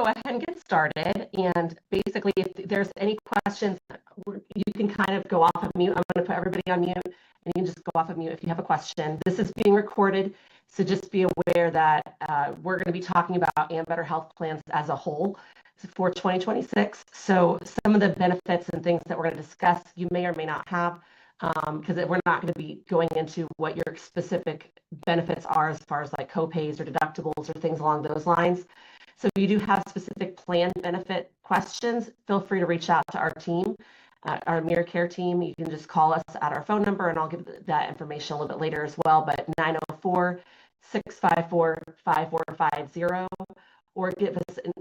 go ahead and get started. And basically, if there's any questions, you can kind of go off of mute. I'm going to put everybody on mute, and you can just go off of mute if you have a question. This is being recorded, so just be aware that we're going to be talking about Ambetter health plans as a whole for 2026. So some of the benefits and things that we're going to discuss, you may or may not have, because we're not going to be going into what your specific benefits are as far as like copays or deductibles or things along those lines. So if you do have specific plan benefit questions, feel free to reach out to our team, our Mirror Care team. You can just call us at our phone number, and I'll give that information a little bit later as well, but 904-654-5450, or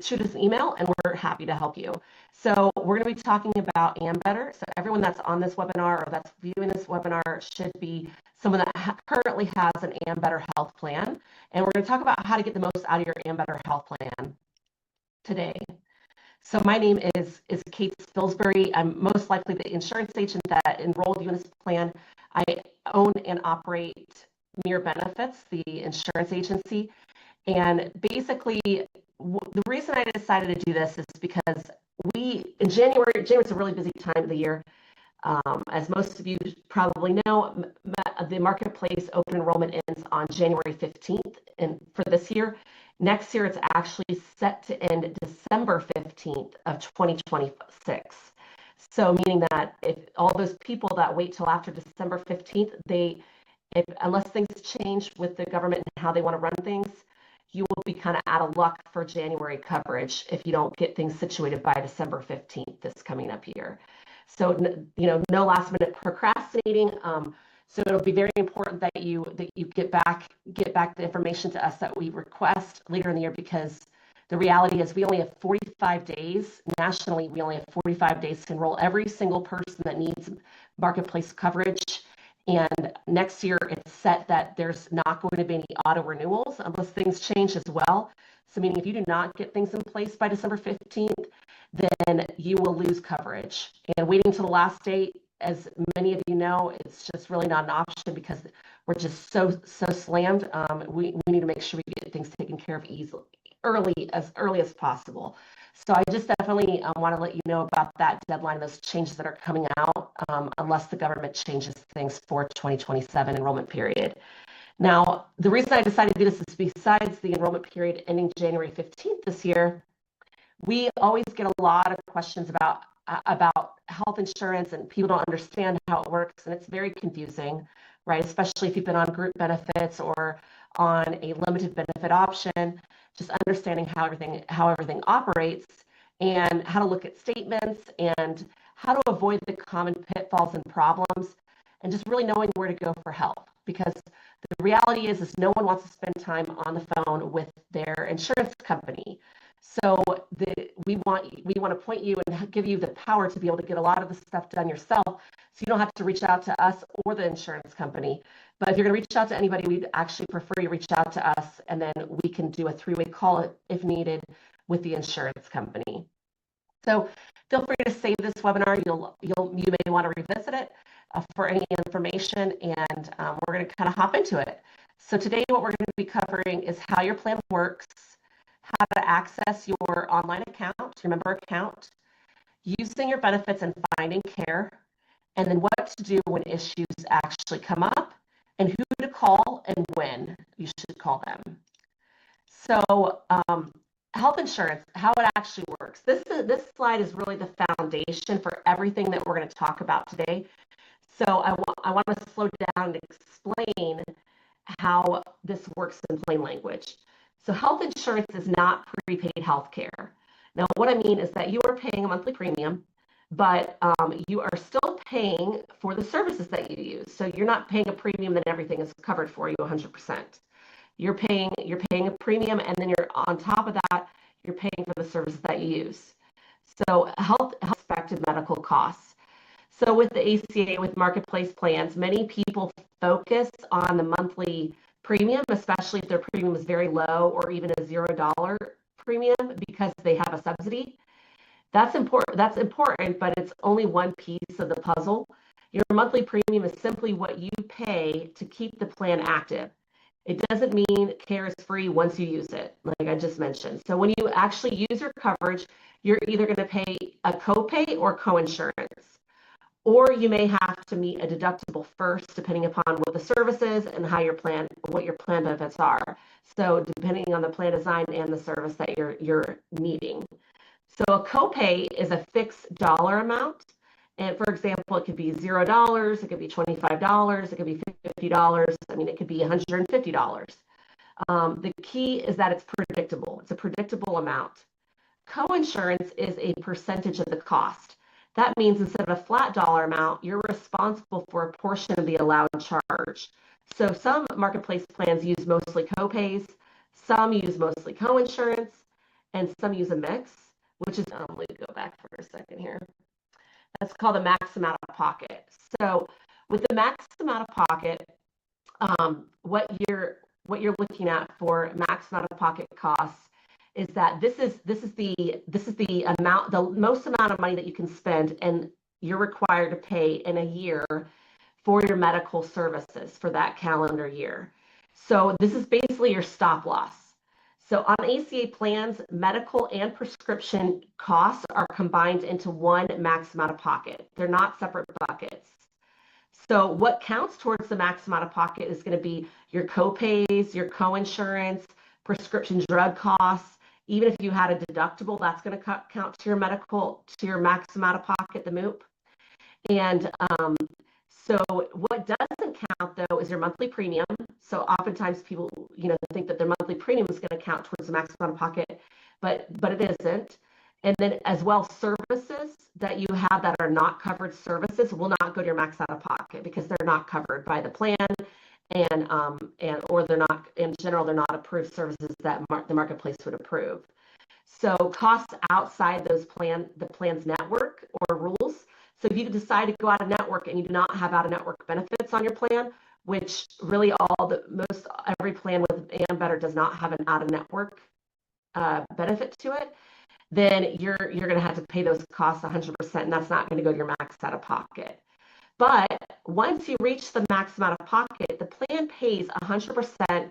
shoot us an email, and we're happy to help you. So we're going to be talking about Ambetter. So everyone that's on this webinar or that's viewing this webinar should be someone that currently has an Ambetter health plan. And we're going to talk about how to get the most out of your Ambetter health plan today. So my name is Kate Spilsbury. I'm most likely the insurance agent that enrolled you in this plan. I own and operate Mirror Benefits, the insurance agency. And basically, the reason I decided to do this is because in January is a really busy time of the year. As most of you probably know, the marketplace open enrollment ends on January 15th for this year. Next year, it's actually set to end December 15th of 2026. So meaning that if all those people that wait till after December 15th, unless things change with the government and how they want to run things, you will be kind of out of luck for January coverage if you don't get things situated by December 15th this coming up year. So, no last minute procrastinating. So it'll be very important that you get back the information to us that we request later in the year, because the reality is we only have 45 days. Nationally, we only have 45 days to enroll every single person that needs marketplace coverage. And next year, it's set that there's not going to be any auto renewals unless things change as well. So meaning if you do not get things in place by December 15th, then you will lose coverage. And waiting till the last date, as many of you know, it's just really not an option because we're just so slammed. We need to make sure we get things taken care of early as possible. So I just definitely want to let you know about that deadline, those changes that are coming out, unless the government changes things for 2027 enrollment period. Now, the reason I decided to do this is besides the enrollment period ending January 15th this year, we always get a lot of questions about health insurance, and people don't understand how it works, and it's very confusing, right? Especially if you've been on group benefits or on a limited benefit option. Just understanding how everything operates and how to look at statements and how to avoid the common pitfalls and problems, and just really knowing where to go for help. Because the reality is no one wants to spend time on the phone with their insurance company. So we want to point you and give you the power to be able to get a lot of the stuff done yourself, so you don't have to reach out to us or the insurance company. But if you're going to reach out to anybody, we'd actually prefer you reach out to us, and then we can do a three-way call if needed with the insurance company. So feel free to save this webinar. You may want to revisit it for any information, and we're going to kind of hop into it. So today what we're going to be covering is how your plan works, how to access your online account, your member account, using your benefits and finding care, and then what to do when issues actually come up, and who to call and when you should call them. So health insurance, how it actually works. This slide is really the foundation for everything that we're going to talk about today. So I want to slow down and explain how this works in plain language. So health insurance is not prepaid health care. Now, what I mean is that you are paying a monthly premium, but you are still paying for the services that you use. So you're not paying a premium that everything is covered for you 100%. You're paying a premium, and then you're on top of that, you're paying for the services that you use. So health expected medical costs. So with the ACA, with marketplace plans, many people focus on the monthly premium, especially if their premium is very low or even a $0 premium because they have a subsidy. That's important, but it's only one piece of the puzzle. Your monthly premium is simply what you pay to keep the plan active. It doesn't mean care is free once you use it, like I just mentioned. So when you actually use your coverage, you're either going to pay a copay or coinsurance, or you may have to meet a deductible first, depending upon what the service is and what your plan benefits are. So depending on the plan design and the service that you're needing. So a copay is a fixed dollar amount. And for example, it could be $0, it could be $25, it could be $50. I mean, it could be $150. The key is that it's predictable. It's a predictable amount. Coinsurance is a percentage of the cost. That means instead of a flat dollar amount, you're responsible for a portion of the allowed charge. So some marketplace plans use mostly copays, some use mostly coinsurance, and some use a mix, which is, let me go back for a second here. That's called the max amount of pocket. So with the max amount of pocket, what you're looking at for max amount of pocket costs is that this is the amount, the most amount of money that you can spend and you're required to pay in a year for your medical services for that calendar year. So this is basically your stop loss. So on ACA plans, medical and prescription costs are combined into one max amount of pocket. They're not separate buckets. So what counts towards the max amount of pocket is going to be your copays, your coinsurance, prescription drug costs. Even if you had a deductible, that's going to count to your max amount of pocket, the MOOP. And so what doesn't count, though, is your monthly premium. So oftentimes people, think that their monthly premium is going to count towards the max amount of pocket, but it isn't. And then as well, services that you have that are not covered services will not go to your max out of pocket because they're not covered by the plan, or they're not, in general, they're not approved services that the marketplace would approve. So costs outside the plan's network or rules. So if you decide to go out of network and you do not have out of network benefits on your plan, which really every plan with Ambetter does not have an out of network benefit to it, then you're going to have to pay those costs 100%, and that's not going to go to your max out of pocket. But once you reach the max amount of pocket, the plan pays 100%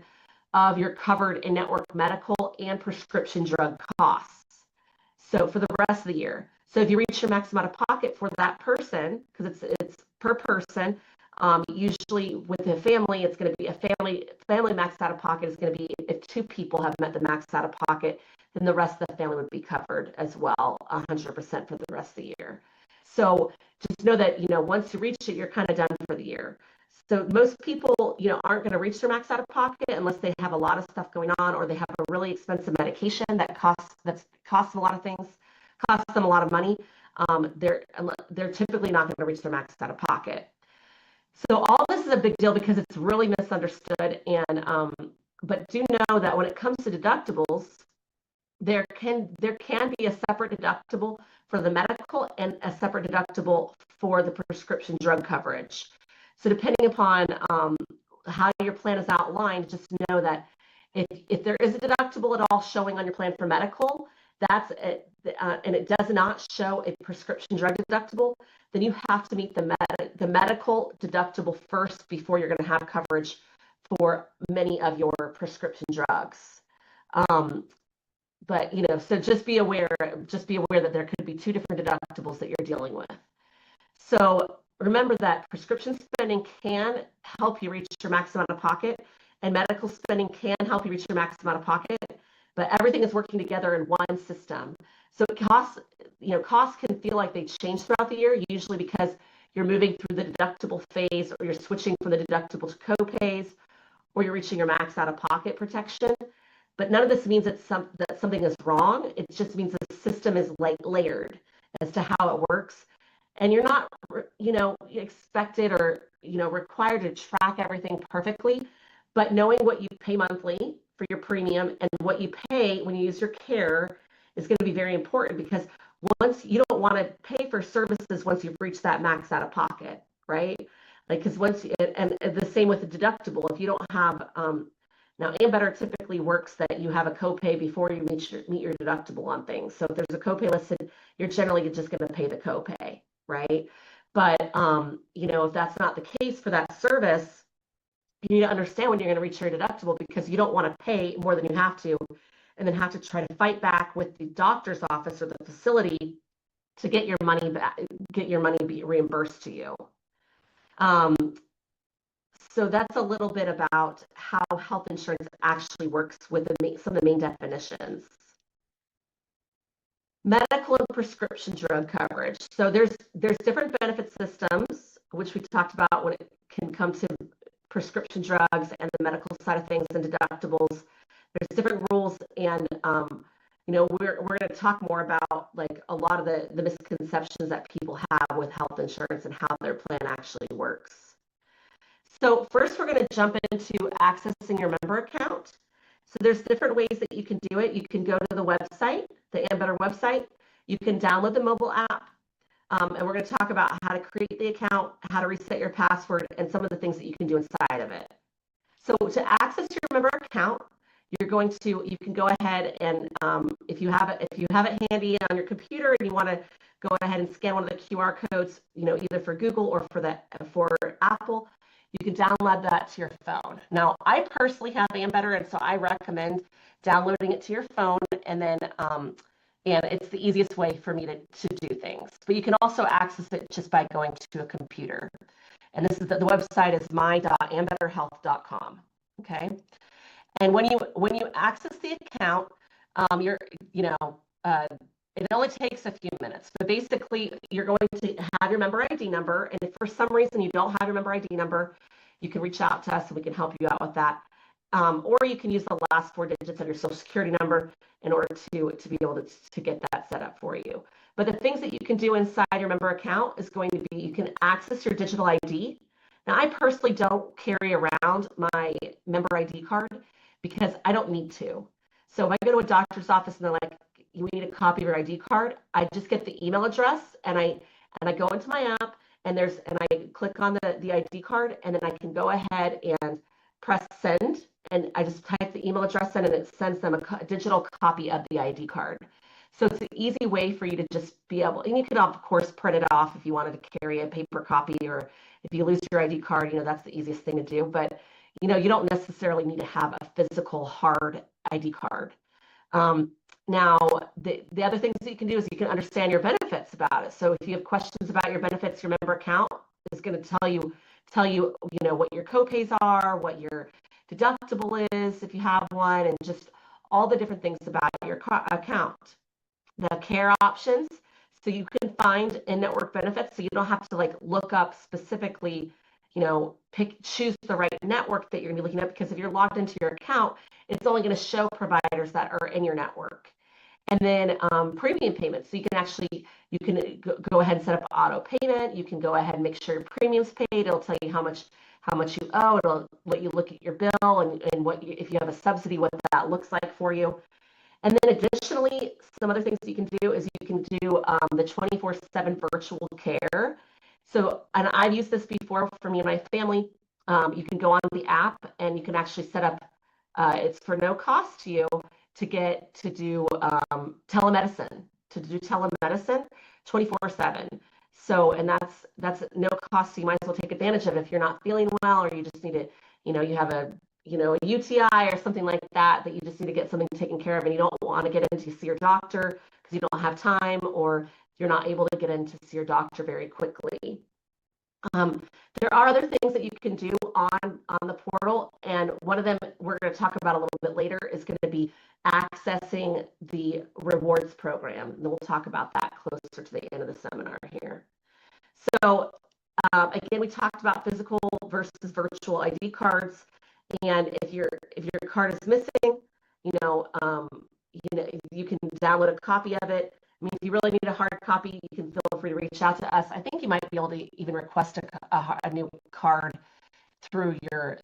of your covered in-network medical and prescription drug costs. So for the rest of the year. So if you reach your max amount of pocket for that person, because it's per person, usually with a family, it's going to be a family max out of pocket is going to be if two people have met the max out of pocket, then the rest of the family would be covered as well, 100% for the rest of the year. So just know that, once you reach it, you're kind of done for the year. So most people, aren't going to reach their max out of pocket unless they have a lot of stuff going on, or they have a really expensive medication that costs a lot of things, costs them a lot of money. They're typically not going to reach their max out of pocket. So all this is a big deal because it's really misunderstood. And but do know that when it comes to deductibles, there can be a separate deductible for the medical and a separate deductible for the prescription drug coverage. So depending upon how your plan is outlined, just know that if there is a deductible at all showing on your plan for medical, that's it, and it does not show a prescription drug deductible, then you have to meet the medical deductible first before you're going to have coverage for many of your prescription drugs. But so just be aware that there could be two different deductibles that you're dealing with. So remember that prescription spending can help you reach your max amount of pocket, and medical spending can help you reach your max amount of pocket, but everything is working together in one system. So costs can feel like they change throughout the year, usually because you're moving through the deductible phase, or you're switching from the deductible to copays, or you're reaching your max out of pocket protection. But none of this means that something is wrong. It just means the system is layered as to how it works. And you're not, expected or, required to track everything perfectly. But knowing what you pay monthly for your premium and what you pay when you use your care is going to be very important, because once you don't want to pay for services once you've reached that max out of pocket, right? Because and the same with the deductible. If you don't have, now Ambetter typically works that you have a copay before you meet your deductible on things. So if there's a copay listed, you're generally just going to pay the copay, right? But if that's not the case for that service, You need to understand when you're going to reach your deductible, because you don't want to pay more than you have to and then have to try to fight back with the doctor's office or the facility to get your money back, get your money be reimbursed to you. Um, so that's a little bit about how health insurance actually works with some of the main definitions. Medical and prescription drug coverage. So there's different benefit systems, which we talked about when it can come to prescription drugs and the medical side of things and deductibles. There's different rules, and we're going to talk more about like a lot of the misconceptions that people have with health insurance and how their plan actually works. So first, we're going to jump into accessing your member account. So there's different ways that you can do it. You can go to the website, the Ambetter website. You can download the mobile app. And we're going to talk about how to create the account, how to reset your password, and some of the things that you can do inside of it. So to access your member account, you can go ahead and if you have it handy on your computer and you want to go ahead and scan one of the QR codes, either for Google or for Apple, you can download that to your phone. Now, I personally have Ambetter, and so I recommend downloading it to your phone, and then and it's the easiest way for me to do things. But you can also access it just by going to a computer. And this is the website is my.ambetterhealth.com. Okay. And when you access the account, it only takes a few minutes. But basically, you're going to have your member ID number, and if for some reason you don't have your member ID number, you can reach out to us and we can help you out with that. Or you can use the last 4 digits of your Social Security number in order to be able to get that set up for you. But the things that you can do inside your member account is going to be, you can access your digital ID. Now, I personally don't carry around my member ID card because I don't need to. So if I go to a doctor's office and they're like, we need a copy of your ID card, I just get the email address and I go into my app and I click on the ID card, and then I can go ahead and press send, and I just type the email address in and it sends them a digital copy of the ID card. So it's an easy way for you to just be able, and you can of course print it off if you wanted to carry a paper copy, or if you lose your ID card, that's the easiest thing to do. But you don't necessarily need to have a physical hard ID card. Now, the other things that you can do is you can understand your benefits about it. So if you have questions about your benefits, your member account is going to tell you what your copays are, what your deductible is if you have one, and just all the different things about your account. The care options, so you can find in-network benefits, so you don't have to look up specifically, choose the right network that you're going to be looking at, because if you're logged into your account, it's only going to show providers that are in your network. And then premium payments, so you can go ahead and set up auto payment. You can go ahead and make sure your premium's paid. It'll tell you how much you owe. It'll let you look at your bill and if you have a subsidy, what that looks like for you. And then additionally, some other things you can do is you can do the 24/7 virtual care. So, and I've used this before for me and my family. You can go on the app and you can actually set up, it's for no cost to you to do telemedicine, 24/7. So, and that's no cost, so you might as well take advantage of it if you're not feeling well, or you just need to, you have a UTI or something like that you just need to get something taken care of, and you don't want to get in to see your doctor because you don't have time, or you're not able to get in to see your doctor very quickly. There are other things that you can do on the portal, and one of them we're going to talk about a little bit later is going to be accessing the rewards program. And then we'll talk about that closer to the end of the seminar here. So again, we talked about physical versus virtual ID cards. And if your card is missing, you can download a copy of it. I mean, if you really need a hard copy, you can feel free to reach out to us. I think you might be able to even request a new card through your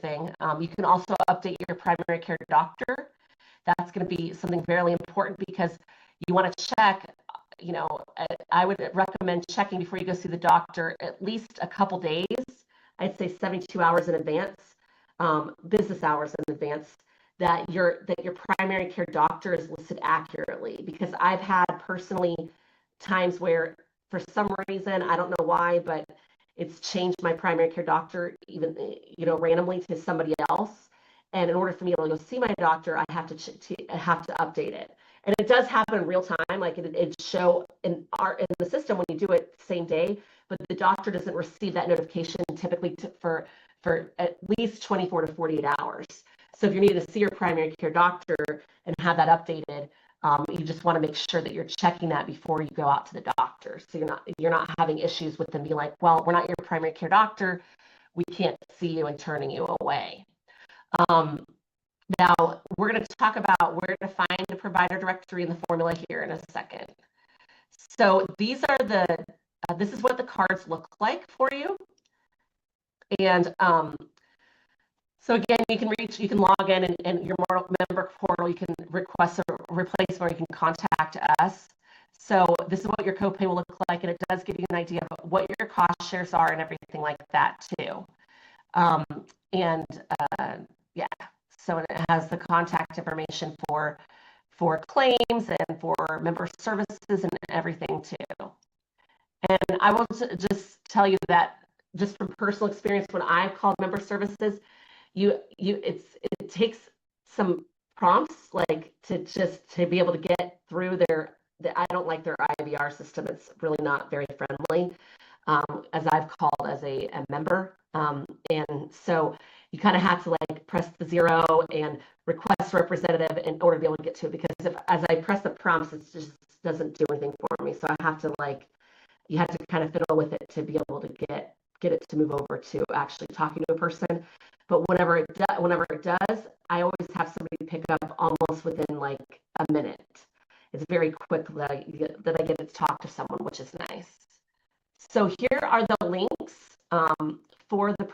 thing. You can also update your primary care doctor. That's going to be something very important, because you want to check. I would recommend checking before you go see the doctor at least a couple days. I'd say 72 hours in advance. Business hours in advance, that your primary care doctor is listed accurately, because I've had personally times where for some reason, I don't know why, but it's changed my primary care doctor even, randomly to somebody else. And in order for me to be able to go see my doctor, I have to update it. And it does happen in real time. Like it show in the system when you do it same day, but the doctor doesn't receive that notification typically for at least 24 to 48 hours. So if you need to see your primary care doctor and have that updated, you just want to make sure that you're checking that before you go out to the doctor. So you're not having issues with them being like, well, we're not your primary care doctor, we can't see you, and turning you away. Now we're going to talk about where to find the provider directory in the formula here in a second. So this is what the cards look like for you. And so again, you can log in and your member portal, you can request a replacement, or you can contact us. So this is what your copay will look like, and it does give you an idea of what your cost shares are and everything like that too. Yeah, so it has the contact information for claims and for member services and everything too. And I will just tell you that just from personal experience, when I've called member services, it takes some prompts, like to be able to get through I don't like their IVR system. It's really not very friendly, as I've called as a member. And so you kind of have to like press the 0 and request representative in order to be able to get to it, because as I press the prompts, it just doesn't do anything for me. So I have to you have to kind of fiddle with it to be able to get it to move over to actually talking to a person. But whenever it does, I always have somebody pick up almost within like a minute. It's very quick that I get to talk to someone, which is nice. So here are the links for the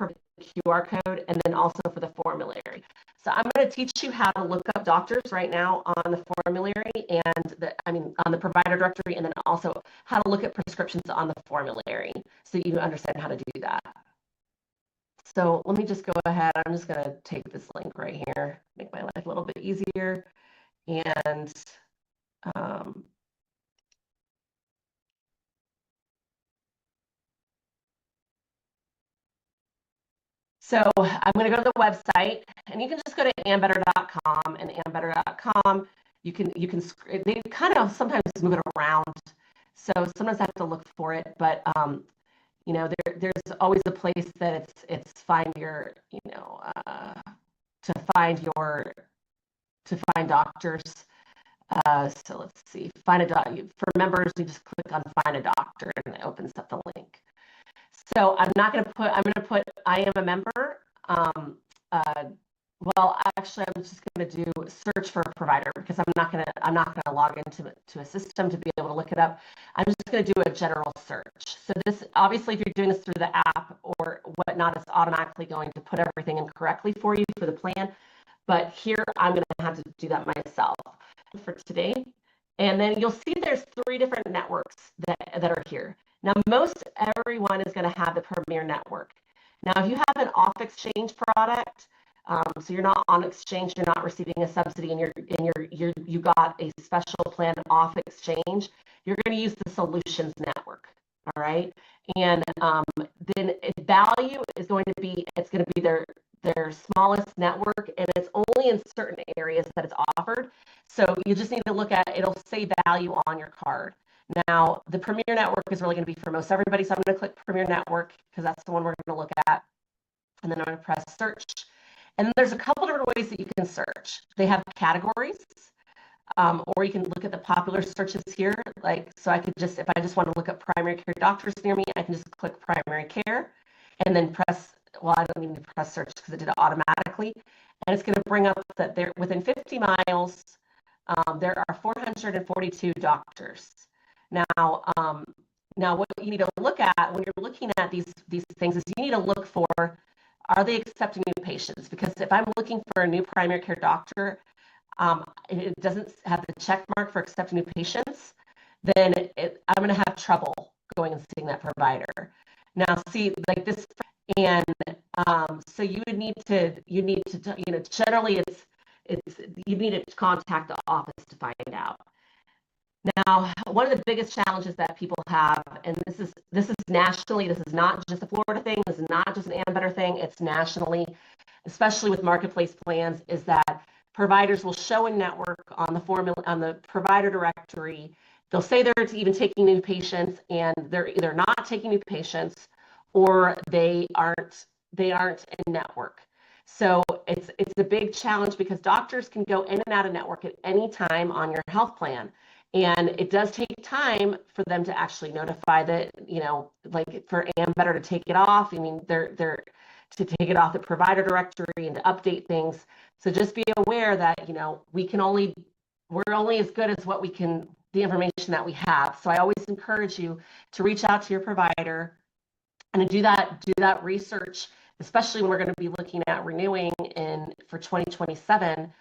QR code, and then also for the formulary. So I'm going to teach you how to look up doctors right now on the formulary and on the provider directory, and then also how to look at prescriptions on the formulary so you understand how to do that. So let me just go ahead. I'm just going to take this link right here, make my life a little bit easier. And so I'm going to go to the website, and you can just go to ambetter.com, and ambetter.com, they kind of sometimes move it around. So sometimes I have to look for it, but there's always a place that it's find your, to find doctors. So let's see, find a doctor. For members, you just click on find a doctor, and it opens up the link. So I'm going to put I am a member. Well, actually, I'm just going to do search for a provider, because I'm not going to log into a system to be able to look it up. I'm just going to do a general search. So this, obviously, if you're doing this through the app or whatnot, it's automatically going to put everything in correctly for you for the plan. But here, I'm going to have to do that myself for today. And then you'll see there's 3 different networks that are here. Now, most everyone is going to have the Premier Network. Now, if you have an off-exchange product, so you're not on exchange, you're not receiving a subsidy, and you got a special plan off exchange, you're going to use the Solutions Network. All right, and then value is going to be their smallest network, and it's only in certain areas that it's offered. So you just need to look at, it'll say value on your card. Now, the Premier Network is really going to be for most everybody, so I'm going to click Premier Network because that's the one we're going to look at. And then I'm going to press search. And then there's a couple different ways that you can search. They have categories, or you can look at the popular searches here. So I could just, if I just want to look up primary care doctors near me, I can just click primary care and then press, well, I don't need to press search because it did it automatically. And it's going to bring up that they're within 50 miles, there are 442 doctors. Now, what you need to look at when you're looking at these things is you need to look for, are they accepting new patients? Because if I'm looking for a new primary care doctor, it doesn't have the check mark for accepting new patients, then I'm going to have trouble going and seeing that provider. Now, see, like this, and so you need to generally you need to contact the office to find out. Now, one of the biggest challenges that people have, and this is nationally, this is not just a Florida thing, this is not just an Ambetter thing, it's nationally, especially with marketplace plans, is that providers will show a network on the formula on the provider directory. They'll say they're even taking new patients, and they're either not taking new patients or they aren't in network. So it's a big challenge because doctors can go in and out of network at any time on your health plan. And it does take time for them to actually notify that, like for Ambetter to take it off. I mean, they're to take it off the provider directory and to update things. So just be aware that, we're only as good as the information that we have. So I always encourage you to reach out to your provider and to do that research, especially when we're going to be looking at renewing for 2027,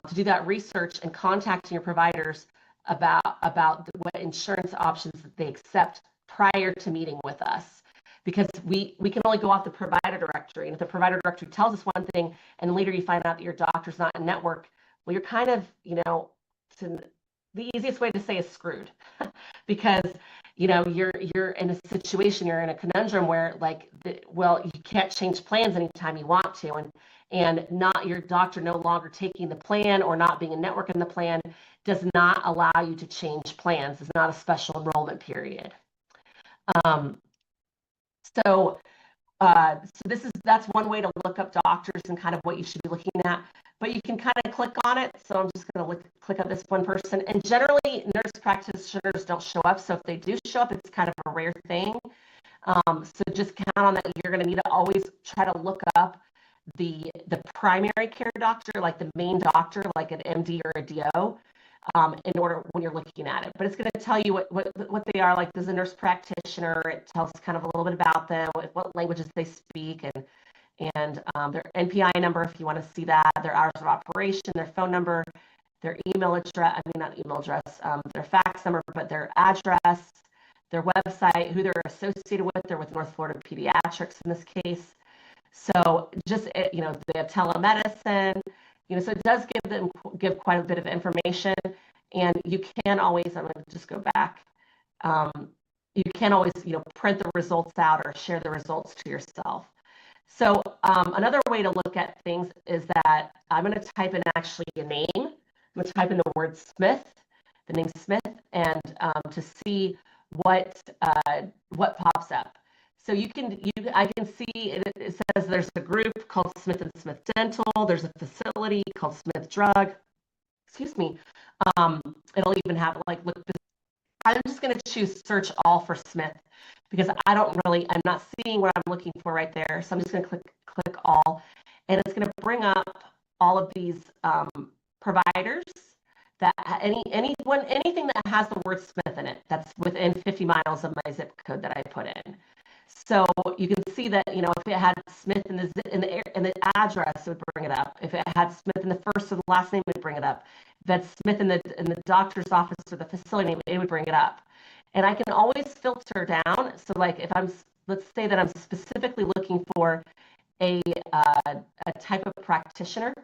to do that research and contacting your providers about what insurance options that they accept prior to meeting with us. Because we can only go off the provider directory. And if the provider directory tells us one thing and later you find out that your doctor's not in network, well, you're kind of, the easiest way to say is screwed. Because you're in a situation, you're in a conundrum where you can't change plans anytime you want to, and not your doctor no longer taking the plan or not being a network in the plan does not allow you to change plans. It's not a special enrollment period. So that's one way to look up doctors and kind of what you should be looking at. But you can kind of click on it. So I'm just going to click on this one person. And generally, nurse practitioners don't show up. So if they do show up, it's kind of a rare thing. So just count on that. You're going to need to always try to look up the primary care doctor, like the main doctor, like an MD or a DO, in order when you're looking at it. But it's going to tell you what they are. Like, there's a nurse practitioner. It tells kind of a little bit about them, what languages they speak, and their NPI number if you want to see that, their hours of operation, their phone number, their email address, not email address, their fax number, but their address, their website, who they're associated with. They're with North Florida Pediatrics in this case. So just, they have telemedicine, so it does give quite a bit of information. And you can always, I'm going to just go back. You can always, print the results out or share the results to yourself. So another way to look at things is that I'm going to type in actually a name. I'm going to type in the word Smith, the name Smith, and to see what pops up. So I can see it says there's a group called Smith & Smith Dental. There's a facility called Smith Drug. Excuse me. It'll even have look. I'm just going to choose search all for Smith because I'm not seeing what I'm looking for right there. So I'm just going to click all, and it's going to bring up all of these providers that anything that has the word Smith in it that's within 50 miles of my zip code that I put in. So you can see that, if it had Smith in the address, it would bring it up. If it had Smith in the first or the last name, it would bring it up. If that's Smith in the doctor's office or the facility name, it would bring it up. And I can always filter down. So if let's say that I'm specifically looking for a type of practitioner,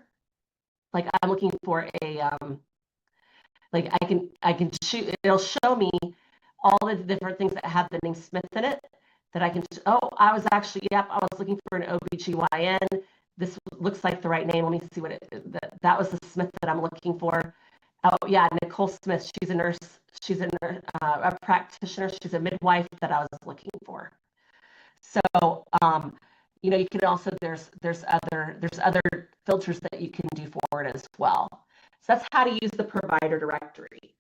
like I'm looking for I can choose, it'll show me all the different things that have the name Smith in it that I can, I was looking for an OBGYN. This looks like the right name. Let me see what that was the Smith that I'm looking for. Oh yeah, Nicole Smith. She's a nurse. She's a practitioner. She's a midwife that I was looking for. So, you can also, there's other filters that you can do for it as well. So that's how to use the provider directory.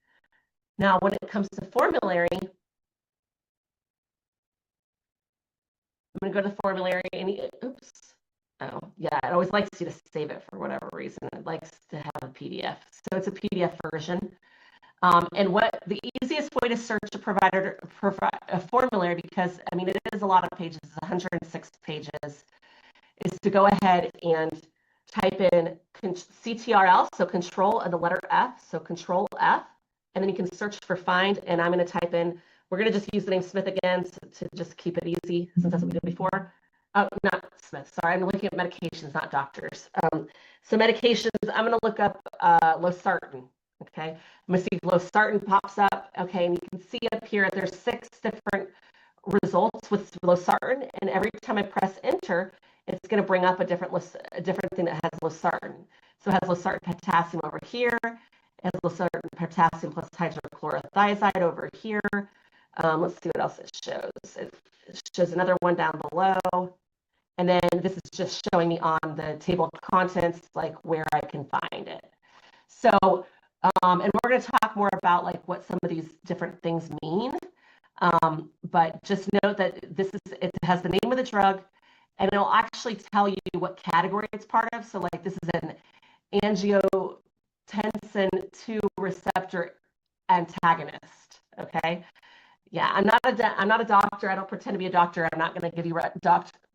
Now, when it comes to formulary, I'm going to go to the formulary. It always likes you to save it for whatever reason. It likes to have a PDF. So it's a PDF version. And what the easiest way to search a formulary, because it is a lot of pages, 106 pages, is to go ahead and type in CTRL, so control and the letter F, so control F, and then you can search for find, and I'm going to type in, we're going to just use the name Smith again to just keep it easy, since that's what we did before. Oh, not Smith, sorry, I'm looking at medications, not doctors. So medications, I'm going to look up losartan, Okay, I'm going to see losartan pops up. Okay, and you can see up here there's 6 different results with losartan, and every time I press enter, it's going to bring up a different thing that has losartan. So it has losartan potassium over here, it has losartan potassium plus hydrochlorothiazide over here. Let's see what else it shows. It shows another one down below. And then this is just showing me on the table of contents, like where I can find it. So, and we're going to talk more about like what some of these different things mean. But just note that it has the name of the drug, and it'll actually tell you what category it's part of. So like this is an angiotensin 2 receptor antagonist. Okay. Yeah, I'm not a doctor. I don't pretend to be a doctor. I'm not going to give you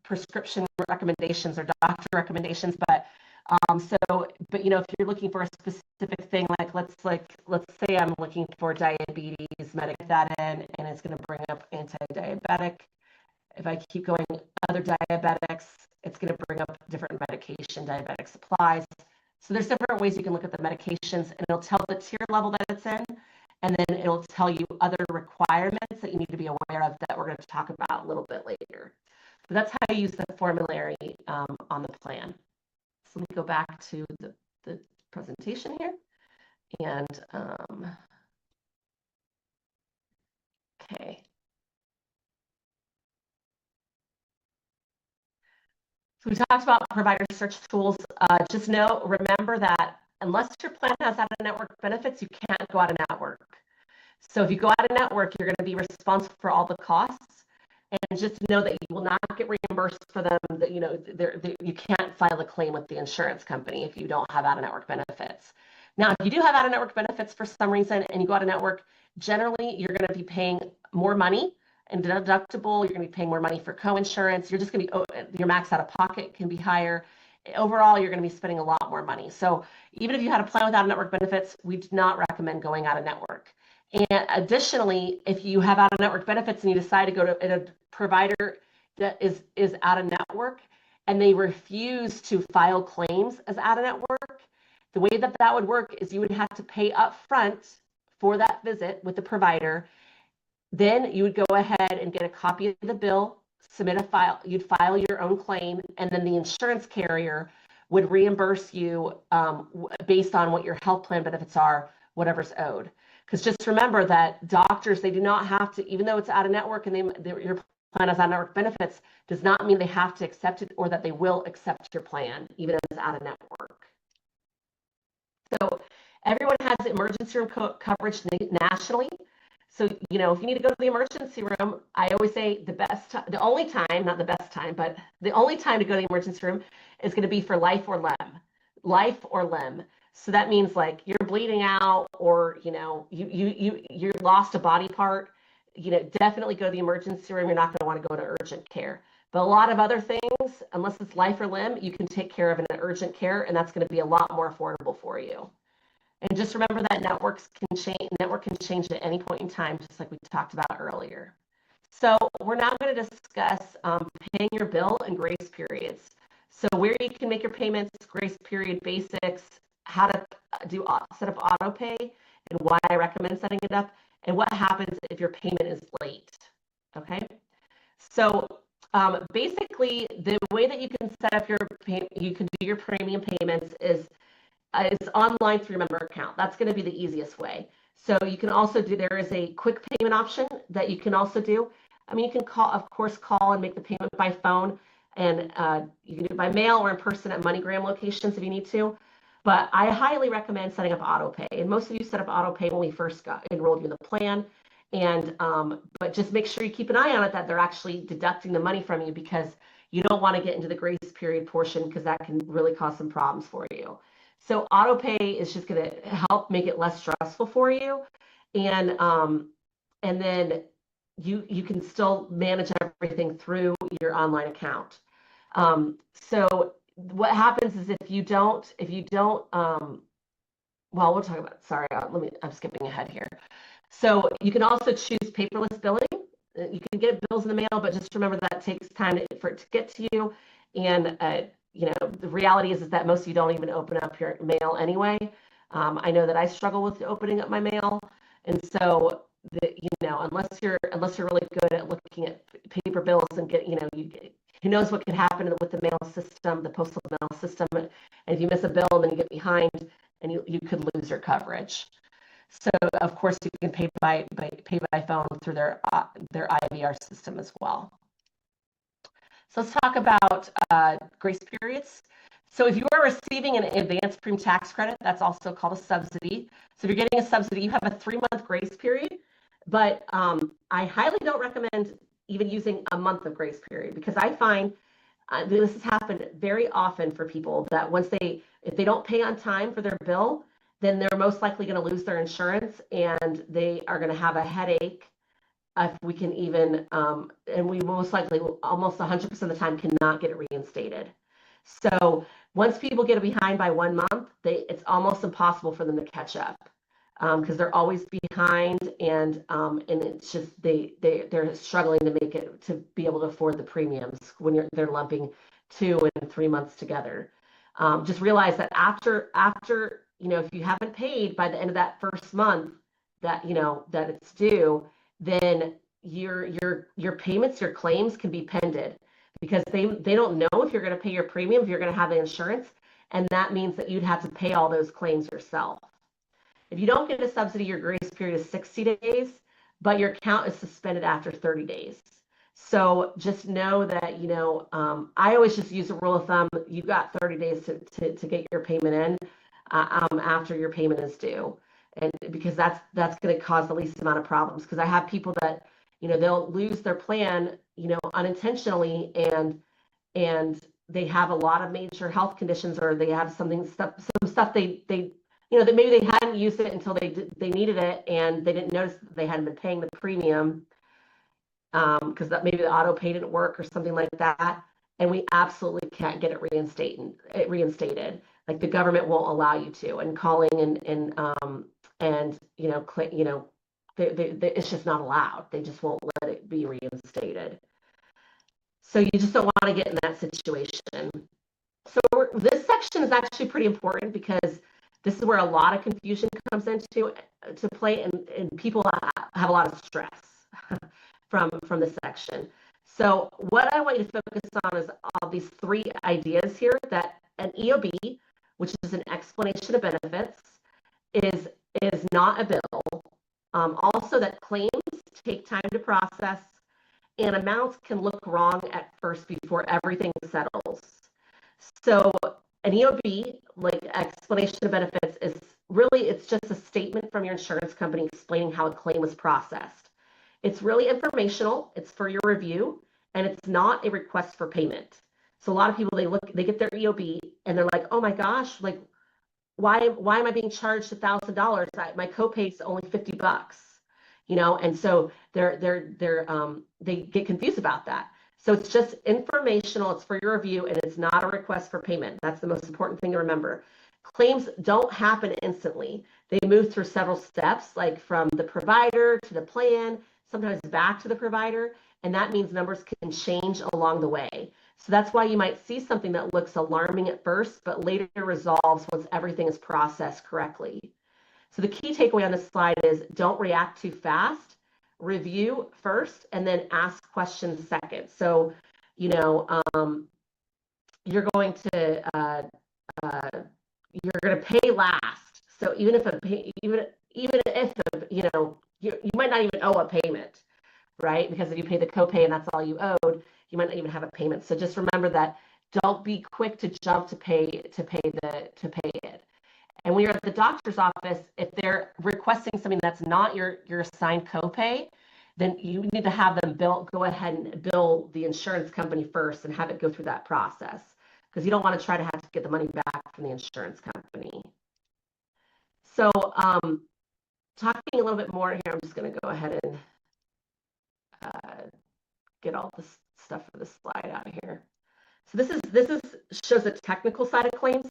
prescription recommendations or doctor recommendations, but but if you're looking for a specific thing, like let's say I'm looking for diabetes, medic that in, and it's going to bring up anti-diabetic. If I keep going, other diabetics, it's going to bring up different medication, diabetic supplies. So there's different ways you can look at the medications, and it'll tell the tier level that it's in, and then it'll tell you other requirements that you need to be aware of that we're going to talk about a little bit later. But that's how you use the formulary on the plan. So let me go back to the presentation here. And okay. So we talked about provider search tools. Just remember that unless your plan has out-of-network benefits, you can't go out-of-network. So if you go out-of-network, you're going to be responsible for all the costs. And just know that you will not get reimbursed for them. That you can't file a claim with the insurance company if you don't have out-of-network benefits. Now, if you do have out-of-network benefits for some reason and you go out-of-network, generally you're going to be paying more money and deductible. You're going to be paying more money for co-insurance. You're just going to be your max out-of-pocket can be higher. Overall, you're going to be spending a lot more money. So even if you had a plan with out-of-network benefits, we do not recommend going out-of-network. And additionally, if you have out-of-network benefits and you decide to go to a provider that is out-of-network and they refuse to file claims as out-of-network, the way that would work is you would have to pay up front for that visit with the provider. Then you would go ahead and get a copy of the bill, submit a file, you'd file your own claim, and then the insurance carrier would reimburse you based on what your health plan benefits are, whatever's owed. Because just remember that doctors, they do not have to, even though it's out of network and your plan has out of network benefits, does not mean they have to accept it or that they will accept your plan, even if it's out of network. So everyone has emergency room coverage nationally. So, if you need to go to the emergency room, I always say the only time, not the best time, but the only time to go to the emergency room is going to be for life or limb. So that means like you're bleeding out or, you lost a body part, definitely go to the emergency room. You're not going to want to go to urgent care. But a lot of other things, unless it's life or limb, you can take care of in an urgent care, and that's going to be a lot more affordable for you. And just remember that network can change at any point in time, just like we talked about earlier. So we're now going to discuss paying your bill and grace periods. So where you can make your payments, grace period basics, how to set up auto pay, and why I recommend setting it up, and what happens if your payment is late. Okay. So basically, the way that you can set up you can do your premium payments is online through your member account. That's going to be the easiest way. So you can also there is a quick payment option that you can also do. I mean, you can call and make the payment by phone, and you can do it by mail or in person at MoneyGram locations if you need to. But I highly recommend setting up auto pay. And most of you set up auto pay when we first enrolled you in the plan. And but just make sure you keep an eye on it that they're actually deducting the money from you, because you don't want to get into the grace period portion, because that can really cause some problems for you. So auto pay is just going to help make it less stressful for you, and then you can still manage everything through your online account. So what happens is if you don't, well, we'll talk about. Sorry, I'm skipping ahead here. So you can also choose paperless billing. You can get bills in the mail, but just remember that takes time for it to get to you, and the reality is that most of you don't even open up your mail anyway. I know that I struggle with opening up my mail, and so unless you're really good at looking at paper bills and who knows what could happen with the mail system, the postal mail system, and if you miss a bill, then you get behind, and you could lose your coverage. So of course you can pay by phone through their IVR system as well. So let's talk about grace periods. So if you are receiving an advanced premium tax credit, that's also called a subsidy. So if you're getting a subsidy, you have a 3-month grace period, but I highly don't recommend even using a month of grace period, because I find this has happened very often for people that if they don't pay on time for their bill, then they're most likely going to lose their insurance, and they are going to have a headache if we can even, and we most likely, almost 100% of the time, cannot get it reinstated. So once people get behind by 1 month, it's almost impossible for them to catch up, because they're always behind, and it's just they're struggling to make it, to be able to afford the premiums when they're lumping 2 and 3 months together. Just realize that after if you haven't paid by the end of that first month that that it's due, then your payments, your claims can be pended, because they don't know if you're going to pay your premium, if you're going to have the insurance, and that means that you'd have to pay all those claims yourself. If you don't get a subsidy, your grace period is 60 days, but your account is suspended after 30 days. So just know that, I always just use a rule of thumb. You've got 30 days to get your payment in after your payment is due. And because that's going to cause the least amount of problems. Because I have people that, they'll lose their plan, unintentionally, and they have a lot of major health conditions, or they have some stuff that maybe they hadn't used it until they needed it, and they didn't notice that they hadn't been paying the premium, because that maybe the auto pay didn't work or something like that, and we absolutely can't get it reinstated. Like, the government won't allow you to, and calling it's just not allowed. They just won't let it be reinstated. So you just don't want to get in that situation. So this section is actually pretty important, because this is where a lot of confusion comes into play, and people have a lot of stress from this section. So what I want you to focus on is all these 3 ideas here: that an EOB, which is an explanation of benefits, is not a bill. Also, that claims take time to process, and amounts can look wrong at first before everything settles. So an EOB, like explanation of benefits, it's just a statement from your insurance company explaining how a claim was processed. It's really informational, it's for your review, and it's not a request for payment. So a lot of people, they get their EOB and they're like, oh my gosh, like, why am I being charged $1,000? My copay is only $50, and so they get confused about that. So it's just informational, it's for your review, and it's not a request for payment. That's the most important thing to remember. Claims don't happen instantly. They move through several steps, like from the provider to the plan, sometimes back to the provider, and that means numbers can change along the way. So that's why you might see something that looks alarming at first, but later resolves once everything is processed correctly. So the key takeaway on this slide is, don't react too fast. Review first, and then ask questions second. So, you're going to pay last. So even if you might not even owe a payment, right? Because if you pay the copay and that's all you owed, you might not even have a payment. So just remember that. Don't be quick to jump to pay it. And when you're at the doctor's office, if they're requesting something that's not your assigned copay, then you need to have them go ahead and bill the insurance company first and have it go through that process, because you don't want to try to have to get the money back from the insurance company. So talking a little bit more here, I'm just going to go ahead and get all this stuff for this slide out of here. So this shows the technical side of claims,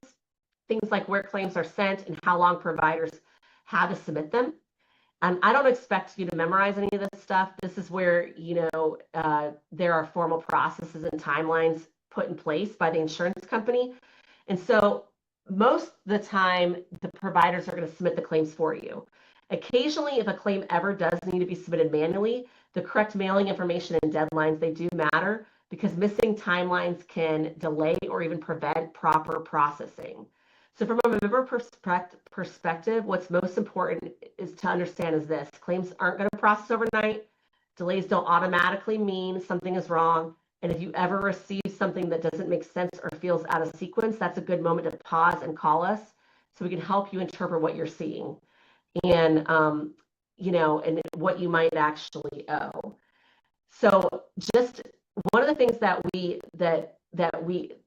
things like where claims are sent and how long providers have to submit them. I don't expect you to memorize any of this stuff. This is where, there are formal processes and timelines put in place by the insurance company. And so most of the time, the providers are going to submit the claims for you. Occasionally, if a claim ever does need to be submitted manually, the correct mailing information and deadlines, they do matter because missing timelines can delay or even prevent proper processing. So from a member perspective, what's most important is to understand is this: claims aren't going to process overnight. Delays don't automatically mean something is wrong. And if you ever receive something that doesn't make sense or feels out of sequence, that's a good moment to pause and call us so we can help you interpret what you're seeing and, and what you might actually owe. So just one of the things that you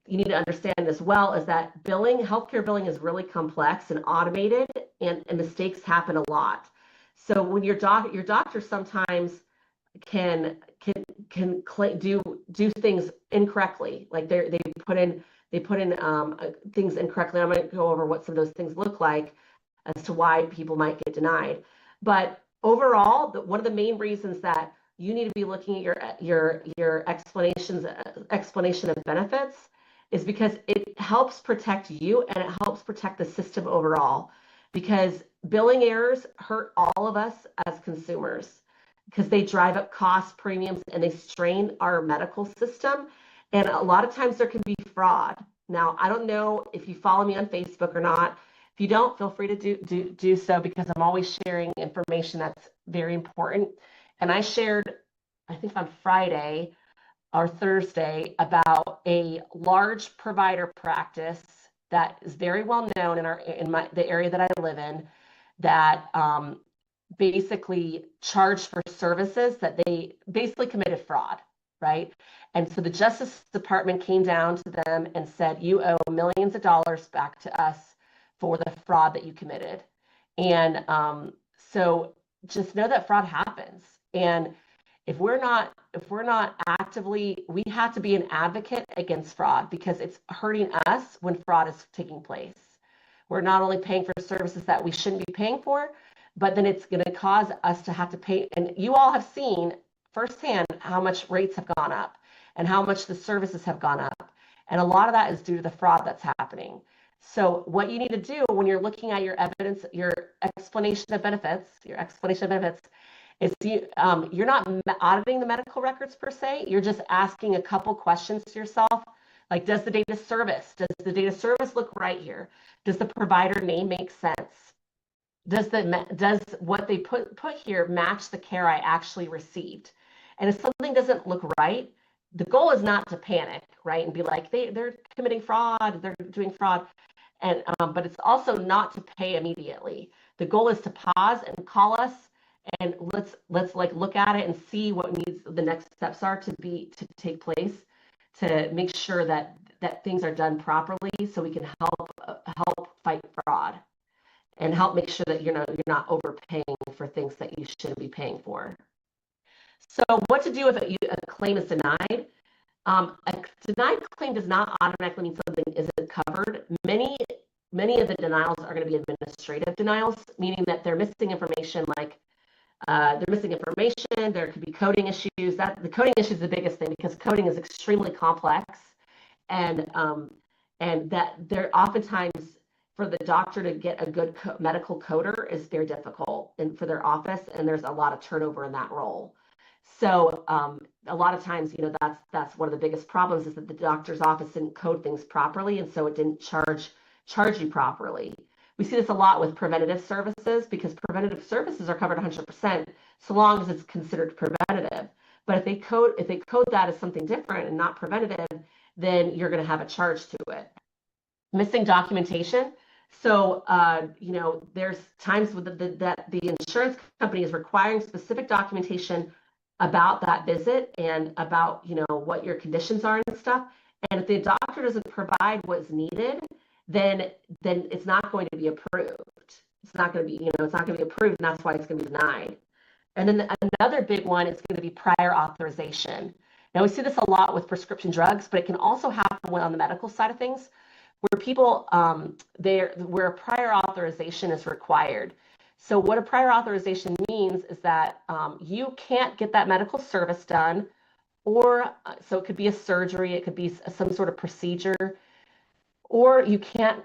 need to understand as well is that healthcare billing is really complex and automated, and mistakes happen a lot. So when your doctor sometimes can do things incorrectly, like they put in things incorrectly. I'm going to go over what some of those things look like as to why people might get denied. But overall, one of the main reasons that you need to be looking at your explanation of benefits is because it helps protect you and it helps protect the system overall. Because billing errors hurt all of us as consumers because they drive up costs, premiums, and they strain our medical system. And a lot of times there can be fraud. Now, I don't know if you follow me on Facebook or not. If you don't, feel free to do so because I'm always sharing information that's very important. And I shared, I think on Friday or Thursday, about a large provider practice that is very well known in the area that I live in that basically charged for services that they basically committed fraud, right? And so the Justice Department came down to them and said, you owe millions of dollars back to us for the fraud that you committed. And so just know that fraud happens. And if we're not actively, we have to be an advocate against fraud because it's hurting us when fraud is taking place. We're not only paying for services that we shouldn't be paying for, but then it's going to cause us to have to pay. And you all have seen firsthand how much rates have gone up and how much the services have gone up. And a lot of that is due to the fraud that's happening. So what you need to do when you're looking at your evidence, your explanation of benefits, is you're not auditing the medical records per se. You're just asking a couple questions to yourself. Like, does the data service look right here? Does the provider name make sense? Does what they put here match the care I actually received? And if something doesn't look right, the goal is not to panic, right? And be like, they're committing fraud, they're doing fraud. And but it's also not to pay immediately. The goal is to pause and call us and let's like look at it and see what the next steps are to take place to make sure that things are done properly so we can help fight fraud and help make sure that you're not overpaying for things that you shouldn't be paying for. So what to do if a claim is denied? A denied claim does not automatically mean something isn't covered. Many of the denials are going to be administrative denials, meaning that they're missing information, like there could be coding issues. The coding issue is the biggest thing because coding is extremely complex, and that they're oftentimes for the doctor to get a good medical coder is very difficult and for their office, and there's a lot of turnover in that role. So a lot of times, that's one of the biggest problems is that the doctor's office didn't code things properly, and so it didn't charge you properly. We see this a lot with preventative services because preventative services are covered 100% so long as it's considered preventative. But if they code that as something different and not preventative, then you're going to have a charge to it. Missing documentation. So, there's times that the insurance company is requiring specific documentation about that visit and about, what your conditions are and stuff. And if the doctor doesn't provide what's needed, then it's not going to be approved. It's not going to be, it's not going to be approved, and that's why it's going to be denied. And then another big one is going to be prior authorization. Now, we see this a lot with prescription drugs, but it can also happen on the medical side of things, where people, where a prior authorization is required. So what a prior authorization means is that you can't get that medical service done, or so it could be a surgery, it could be some sort of procedure, or you can't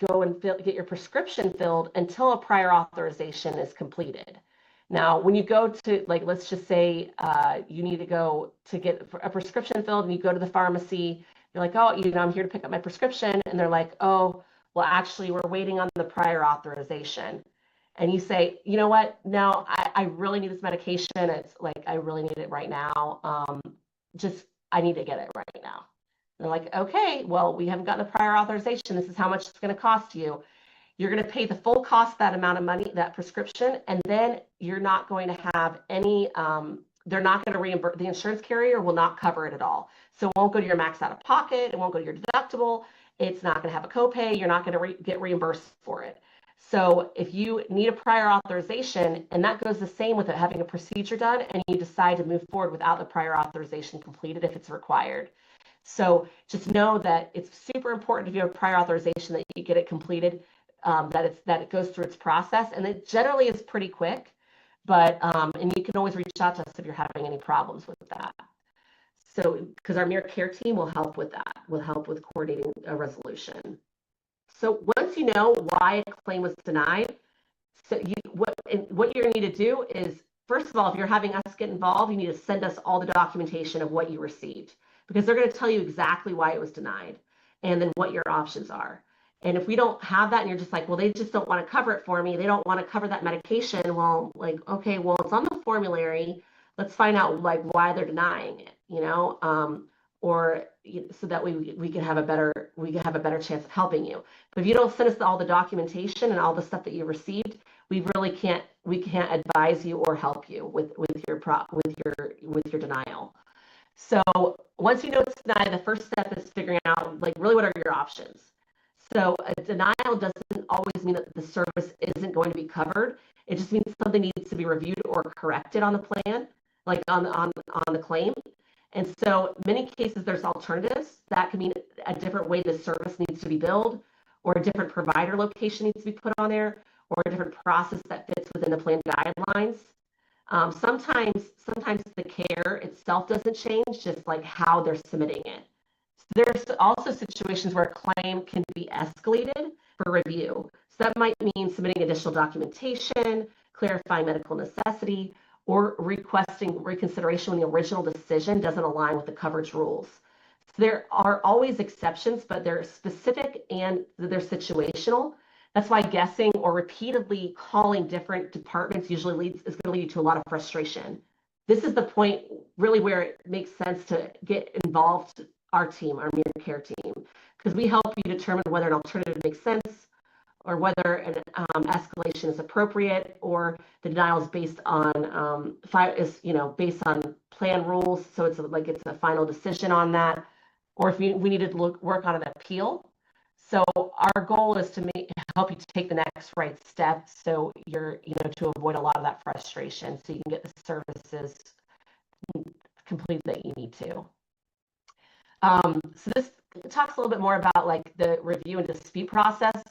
go and get your prescription filled until a prior authorization is completed. Now, when you go to, like, let's just say you need to go to get a prescription filled and you go to the pharmacy, you're like, oh, I'm here to pick up my prescription. And they're like, oh, well, actually, we're waiting on the prior authorization. And you say, you know what? No, I really need this medication. It's like, I really need it right now. I need to get it right now. And they're like, okay, well, we haven't gotten the prior authorization. This is how much it's going to cost you. You're going to pay the full cost of that amount of money, that prescription, and then you're not going to have any, they're not going to reimburse, the insurance carrier will not cover it at all. So it won't go to your max out of pocket, it won't go to your deductible, it's not going to have a copay, you're not going to get reimbursed for it. So if you need a prior authorization, and that goes the same with it, having a procedure done, and you decide to move forward without the prior authorization completed if it's required. So just know that it's super important if you have a prior authorization that you get it completed, that it goes through its process, and it generally is pretty quick. But and you can always reach out to us if you're having any problems with that. So because our Mere Care team will help with that, will help with coordinating a resolution. So once you know why a claim was denied, so what you're going to need to do is, first of all, if you're having us get involved, you need to send us all the documentation of what you received, because they're going to tell you exactly why it was denied and then what your options are. And if we don't have that and you're just like, well, they just don't want to cover it for me, they don't want to cover that medication, well, like, okay, well, it's on the formulary, let's find out like why they're denying it, or so that we can have a better chance of helping you. But if you don't send us all the documentation and all the stuff that you received, we can't advise you or help you with your denial. So once you know it's denied, the first step is figuring out like really what are your options. So a denial doesn't always mean that the service isn't going to be covered. It just means something needs to be reviewed or corrected on the plan, like on the claim. And so many cases there's alternatives. That could mean a different way the service needs to be billed, or a different provider location needs to be put on there, or a different process that fits within the plan guidelines. Sometimes the care itself doesn't change, just like how they're submitting it. There's also situations where a claim can be escalated for review. So that might mean submitting additional documentation, clarifying medical necessity, or requesting reconsideration when the original decision doesn't align with the coverage rules. So there are always exceptions, but they're specific and they're situational. That's why guessing or repeatedly calling different departments usually is going to lead to a lot of frustration. This is the point really where it makes sense to get involved, our team, our Mere Care team, because we help you determine whether an alternative makes sense, or whether an escalation is appropriate, or the denial is based on based on plan rules. So it's a final decision on that, or if we need to work on an appeal. So our goal is to help you take the next right step, so you're to avoid a lot of that frustration, so you can get the services complete that you need to. So this talks a little bit more about like the review and dispute process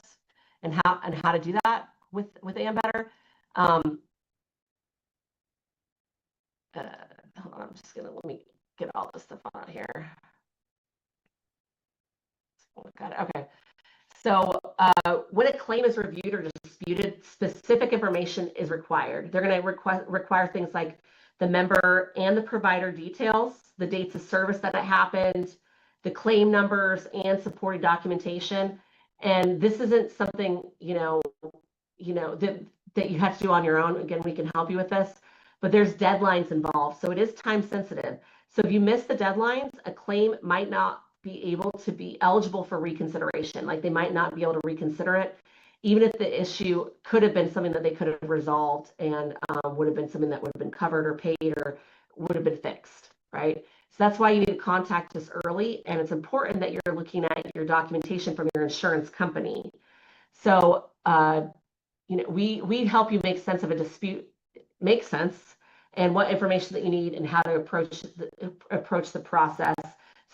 and how to do that with Ambetter. Hold on, I'm just gonna let me get all this stuff on here. Got it. Okay. So when a claim is reviewed or disputed, specific information is required. They're going to require things like the member and the provider details, the dates of service that it happened, the claim numbers, and supporting documentation. And this isn't something that you have to do on your own. Again, we can help you with this, but there's deadlines involved, so it is time sensitive. So if you miss the deadlines, a claim might not be able to be eligible for reconsideration. Like they might not be able to reconsider it, even if the issue could have been something that they could have resolved and would have been something that would have been covered or paid or would have been fixed, right? So that's why you need to contact us early, and it's important that you're looking at your documentation from your insurance company. So we help you make sense of a dispute, make sense, and what information that you need and how to approach the process,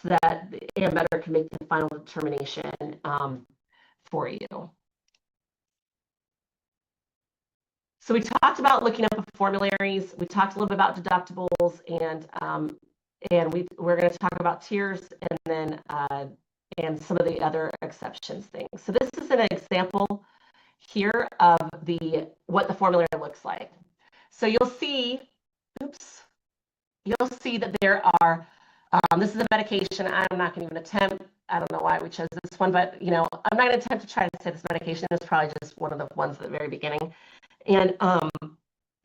so that the Ambetter can make the final determination for you. So we talked about looking up formularies. We talked a little bit about deductibles, and we're going to talk about tiers, and then and some of the other exceptions things. So this is an example here of what the formulary looks like. So you'll see, you'll see that there are, this is a medication. I'm not going to even attempt, I don't know why we chose this one, but I'm not going to attempt to try to say this medication. It's probably just one of the ones at the very beginning. And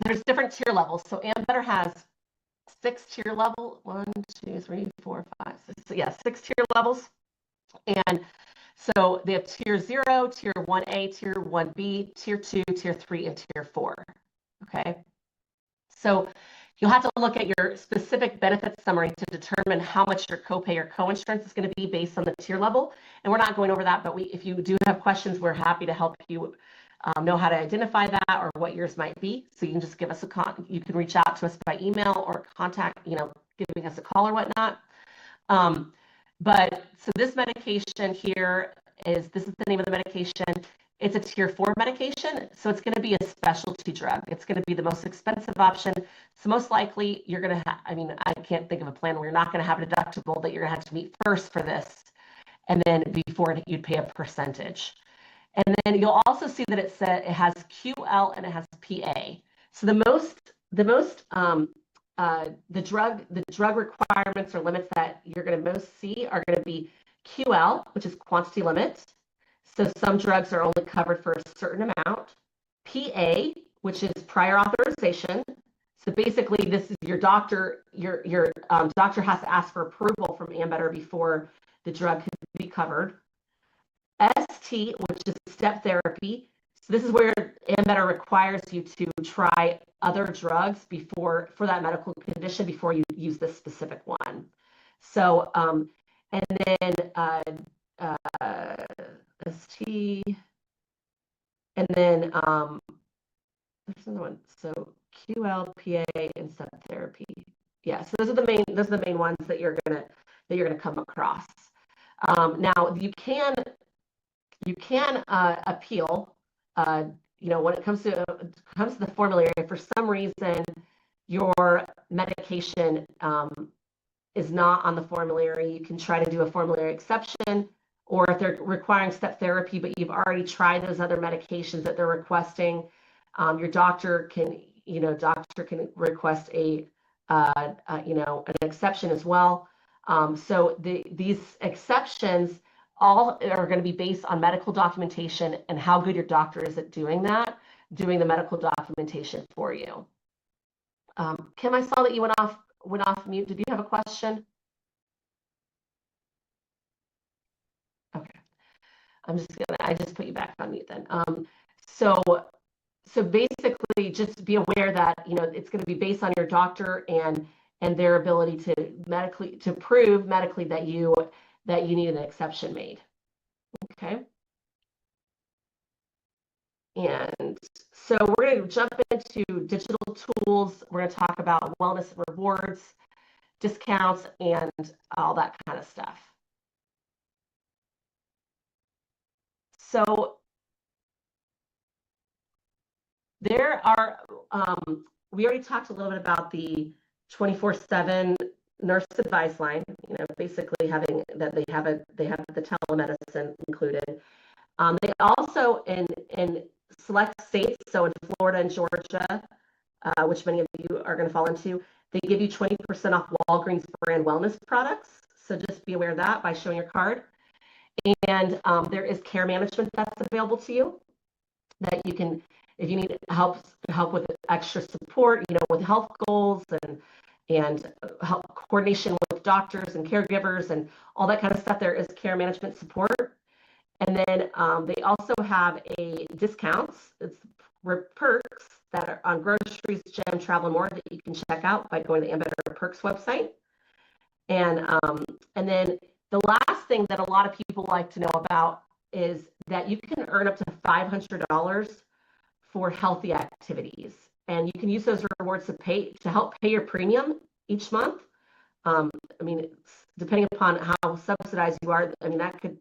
there's different tier levels. So Ambetter has 6 tier level, 1, 2, 3, 4, 5, 6, so yeah, 6 tier levels. And so they have tier 0, tier 1A, tier 1B, tier 2, tier 3, and tier 4. Okay. So you'll have to look at your specific benefits summary to determine how much your copay or coinsurance is going to be based on the tier level. And we're not going over that, but if you do have questions, we're happy to help you know how to identify that or what yours might be. So you can just give us you can reach out to us by email or contact, giving us a call or whatnot. But so this medication here this is the name of the medication. It's a tier 4 medication, so it's going to be a specialty drug. It's going to be the most expensive option. So most likely you're going to have, I can't think of a plan where you're not going to have a deductible that you're going to have to meet first for this, and then before you'd pay a percentage. And then you'll also see that it has QL and it has PA. So the drug requirements or limits that you're going to most see are going to be QL, which is quantity limit. So some drugs are only covered for a certain amount. PA, which is prior authorization. So basically, this is your doctor. Your doctor has to ask for approval from Ambetter before the drug can be covered. ST, which is step therapy. So this is where Ambetter requires you to try other drugs for that medical condition before you use this specific one. So, and then ST, and then there's another one. So QL, PA, and step therapy. Yeah. So those are the main ones that you're gonna come across. Now you can appeal. When it comes to the formulary, if for some reason your medication is not on the formulary, you can try to do a formulary exception. Or if they're requiring step therapy, but you've already tried those other medications that they're requesting, your doctor can request an exception as well. So these exceptions all are going to be based on medical documentation and how good your doctor is at doing the medical documentation for you. Kim, I saw that you went off mute. Did you have a question? Okay. I just put you back on mute then. So basically just be aware that, it's going to be based on your doctor and their ability to prove medically that you need an exception made. Okay. And so we're going to jump into digital tools. We're going to talk about wellness and rewards, discounts, and all that kind of stuff. So there are, we already talked a little bit about the 24/7 nurse advice line, basically they have the telemedicine included. They also in select states, so in Florida and Georgia, which many of you are going to fall into, they give you 20% off Walgreens brand wellness products. So just be aware of that by showing your card. And there is care management that's available to you that you can, if you need help with extra support, with health goals and help coordination with doctors and caregivers and all that kind of stuff, there is care management support. And then they also have a discounts, it's perks that are on groceries, gym, travel, and more that you can check out by going to the Ambetter Perks website. And then the last thing that a lot of people like to know about is that you can earn up to $500 for healthy activities. And you can use those rewards to help pay your premium each month. Depending upon how subsidized you are, that could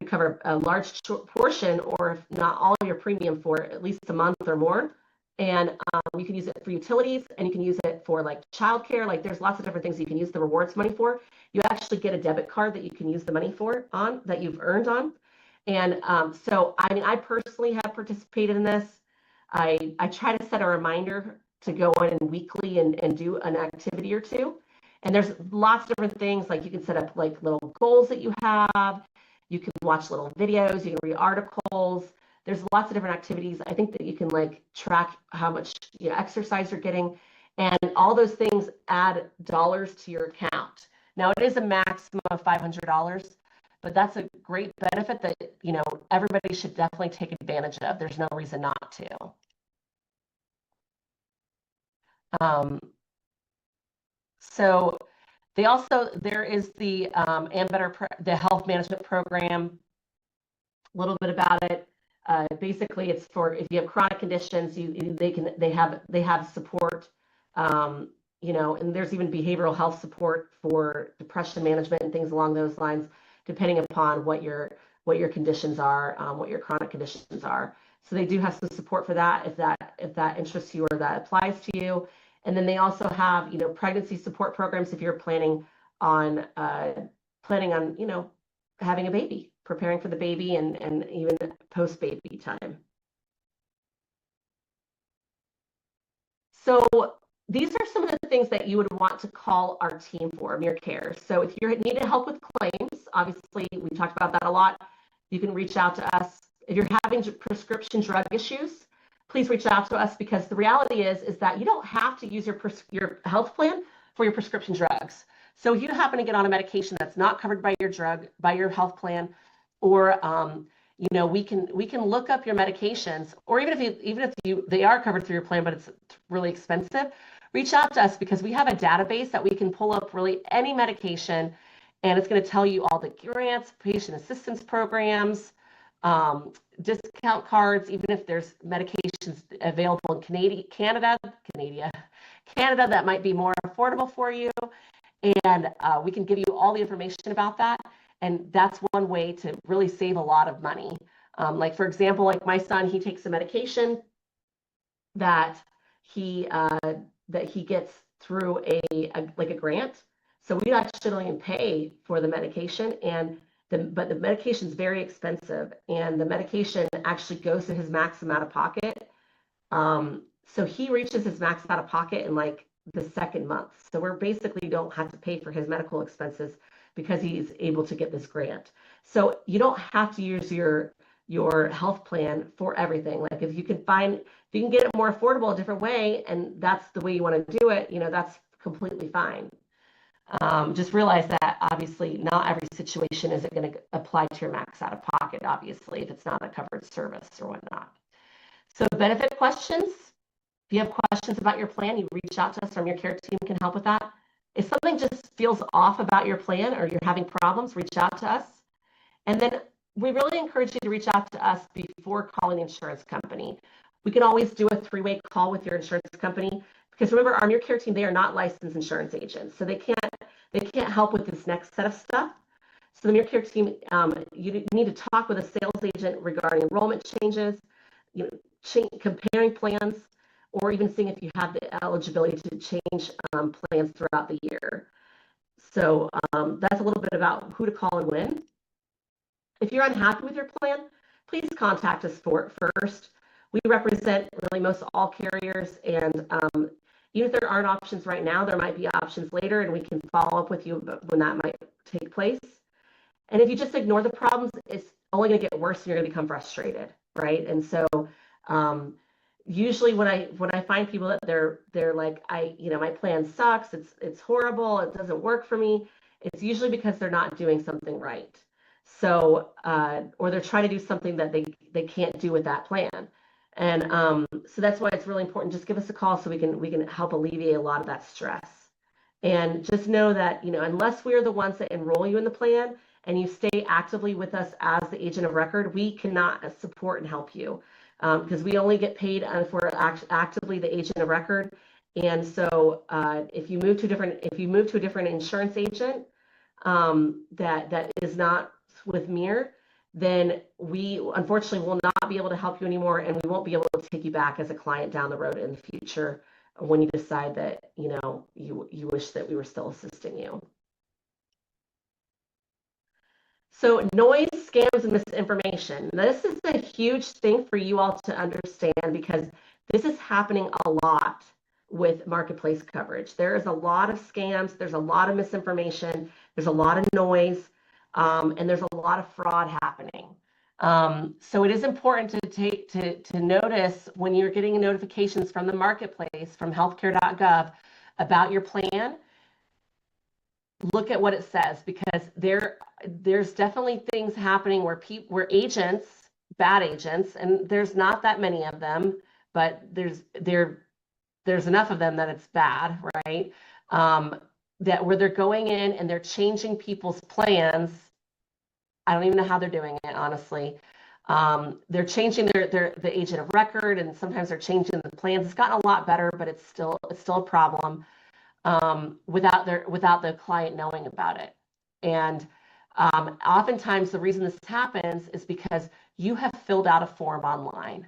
cover a large portion, or if not all of your premium for at least a month or more. And you can use it for utilities, and you can use it for like childcare. Like there's lots of different things you can use the rewards money for. You actually get a debit card that you can use the money for on that you've earned on. And so, I mean, I personally have participated in this. I try to set a reminder to go in weekly and do an activity or two. And there's lots of different things, like you can set up like little goals that you have. You can watch little videos, you can read articles. There's lots of different activities. I think that you can like track how much exercise you're getting, and all those things add dollars to your account. Now it is a maximum of $500, but that's a great benefit that everybody should definitely take advantage of. There's no reason not to. So there is the Ambetter, the health management program. A little bit about it. Basically, it's for if you have chronic conditions, they have support. And there's even behavioral health support for depression management and things along those lines, depending upon what your conditions are, what your chronic conditions are. So they do have some support for that if that interests you or that applies to you. And then they also have pregnancy support programs if you're planning on having a baby, preparing for the baby, and even post baby time. So these are some of the things that you would want to call our team for, Mere Care. So if you need help with claims, obviously we talked about that a lot. You can reach out to us. If you're having prescription drug issues, please reach out to us, because the reality is that you don't have to use your health plan for your prescription drugs. So if you happen to get on a medication that's not covered by your health plan, or we can look up your medications, or even if they are covered through your plan but it's really expensive, reach out to us, because we have a database that we can pull up really any medication, and it's going to tell you all the grants, patient assistance programs, discount cards, even if there's medications available in Canada that might be more affordable for you. And we can give you all the information about that. And that's one way to really save a lot of money. Like, for example, like my son, he takes a medication that he gets through a grant. So we actually don't even pay for the medication, but the medication is very expensive, and the medication actually goes to his max amount of pocket. So he reaches his max out of pocket in like the second month. So we're basically don't have to pay for his medical expenses because he's able to get this grant. So you don't have to use your health plan for everything. Like if you can get it more affordable a different way, and that's the way you want to do it, that's completely fine. Just realize that obviously not every situation is going to apply to your max out of pocket, obviously, if it's not a covered service or whatnot. So benefit questions. If you have questions about your plan, you reach out to us, or your care team can help with that. If something just feels off about your plan or you're having problems, reach out to us. And then we really encourage you to reach out to us before calling the insurance company. We can always do a 3-way call with your insurance company, because remember, our Mere Care team, they are not licensed insurance agents, so they can't help with this next set of stuff. So the Mere Care team, you need to talk with a sales agent regarding enrollment changes, comparing plans, or even seeing if you have the eligibility to change plans throughout the year. So that's a little bit about who to call and when. If you're unhappy with your plan, please contact us first. We represent really most all carriers, and even if there aren't options right now, there might be options later, and we can follow up with you when that might take place. And if you just ignore the problems, it's only going to get worse, and you're going to become frustrated, right? And so usually when I find people that they're like, my plan sucks, it's horrible, it doesn't work for me, it's usually because they're not doing something right. So or they're trying to do something that they can't do with that plan. And so that's why it's really important. Just give us a call so we can help alleviate a lot of that stress. And just know that, unless we're the ones that enroll you in the plan and you stay actively with us as the agent of record, we cannot support and help you, because we only get paid if we're actively the agent of record. And so if you move to a different insurance agent that is not with Mere, then we unfortunately will not be able to help you anymore, and we won't be able to take you back as a client down the road in the future when you decide that, you wish that we were still assisting you. So noise, scams, and misinformation. This is a huge thing for you all to understand because this is happening a lot with marketplace coverage. There is a lot of scams, there's a lot of misinformation, there's a lot of noise, and there's a lot of fraud happening. So it is important to notice when you're getting notifications from the marketplace, from healthcare.gov about your plan. Look at what it says, because there's definitely things happening where agents, bad agents, and there's not that many of them, but there's enough of them that it's bad, right? That where they're going in and they're changing people's plans. I don't even know how they're doing it, honestly. They're changing the agent of record, and sometimes they're changing the plans. It's gotten a lot better, but it's still a problem. Without the client knowing about it. And oftentimes the reason this happens is because you have filled out a form online.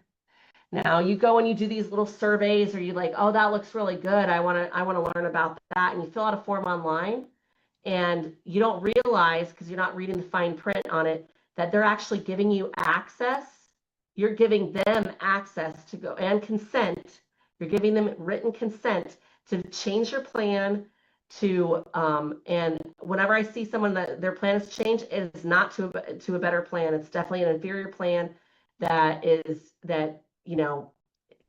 Now you go and you do these little surveys, or you like, oh, that looks really good, I want to learn about that, and you fill out a form online, and you don't realize, because you're not reading the fine print on it, that they're actually giving you access. You're giving them access to go, and consent. You're giving them written consent to change your plan and whenever I see someone that their plan has changed, it is not to a better plan. It's definitely an inferior plan that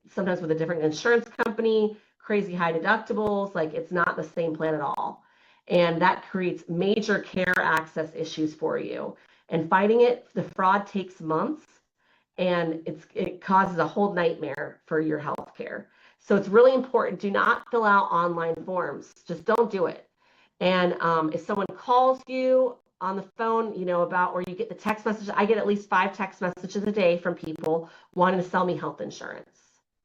sometimes with a different insurance company, crazy high deductibles, like it's not the same plan at all. And that creates major care access issues for you. And fighting it, the fraud takes months, and it causes a whole nightmare for your health care. So it's really important. Do not fill out online forms. Just don't do it. And if someone calls you on the phone, or you get the text message, I get at least 5 text messages a day from people wanting to sell me health insurance.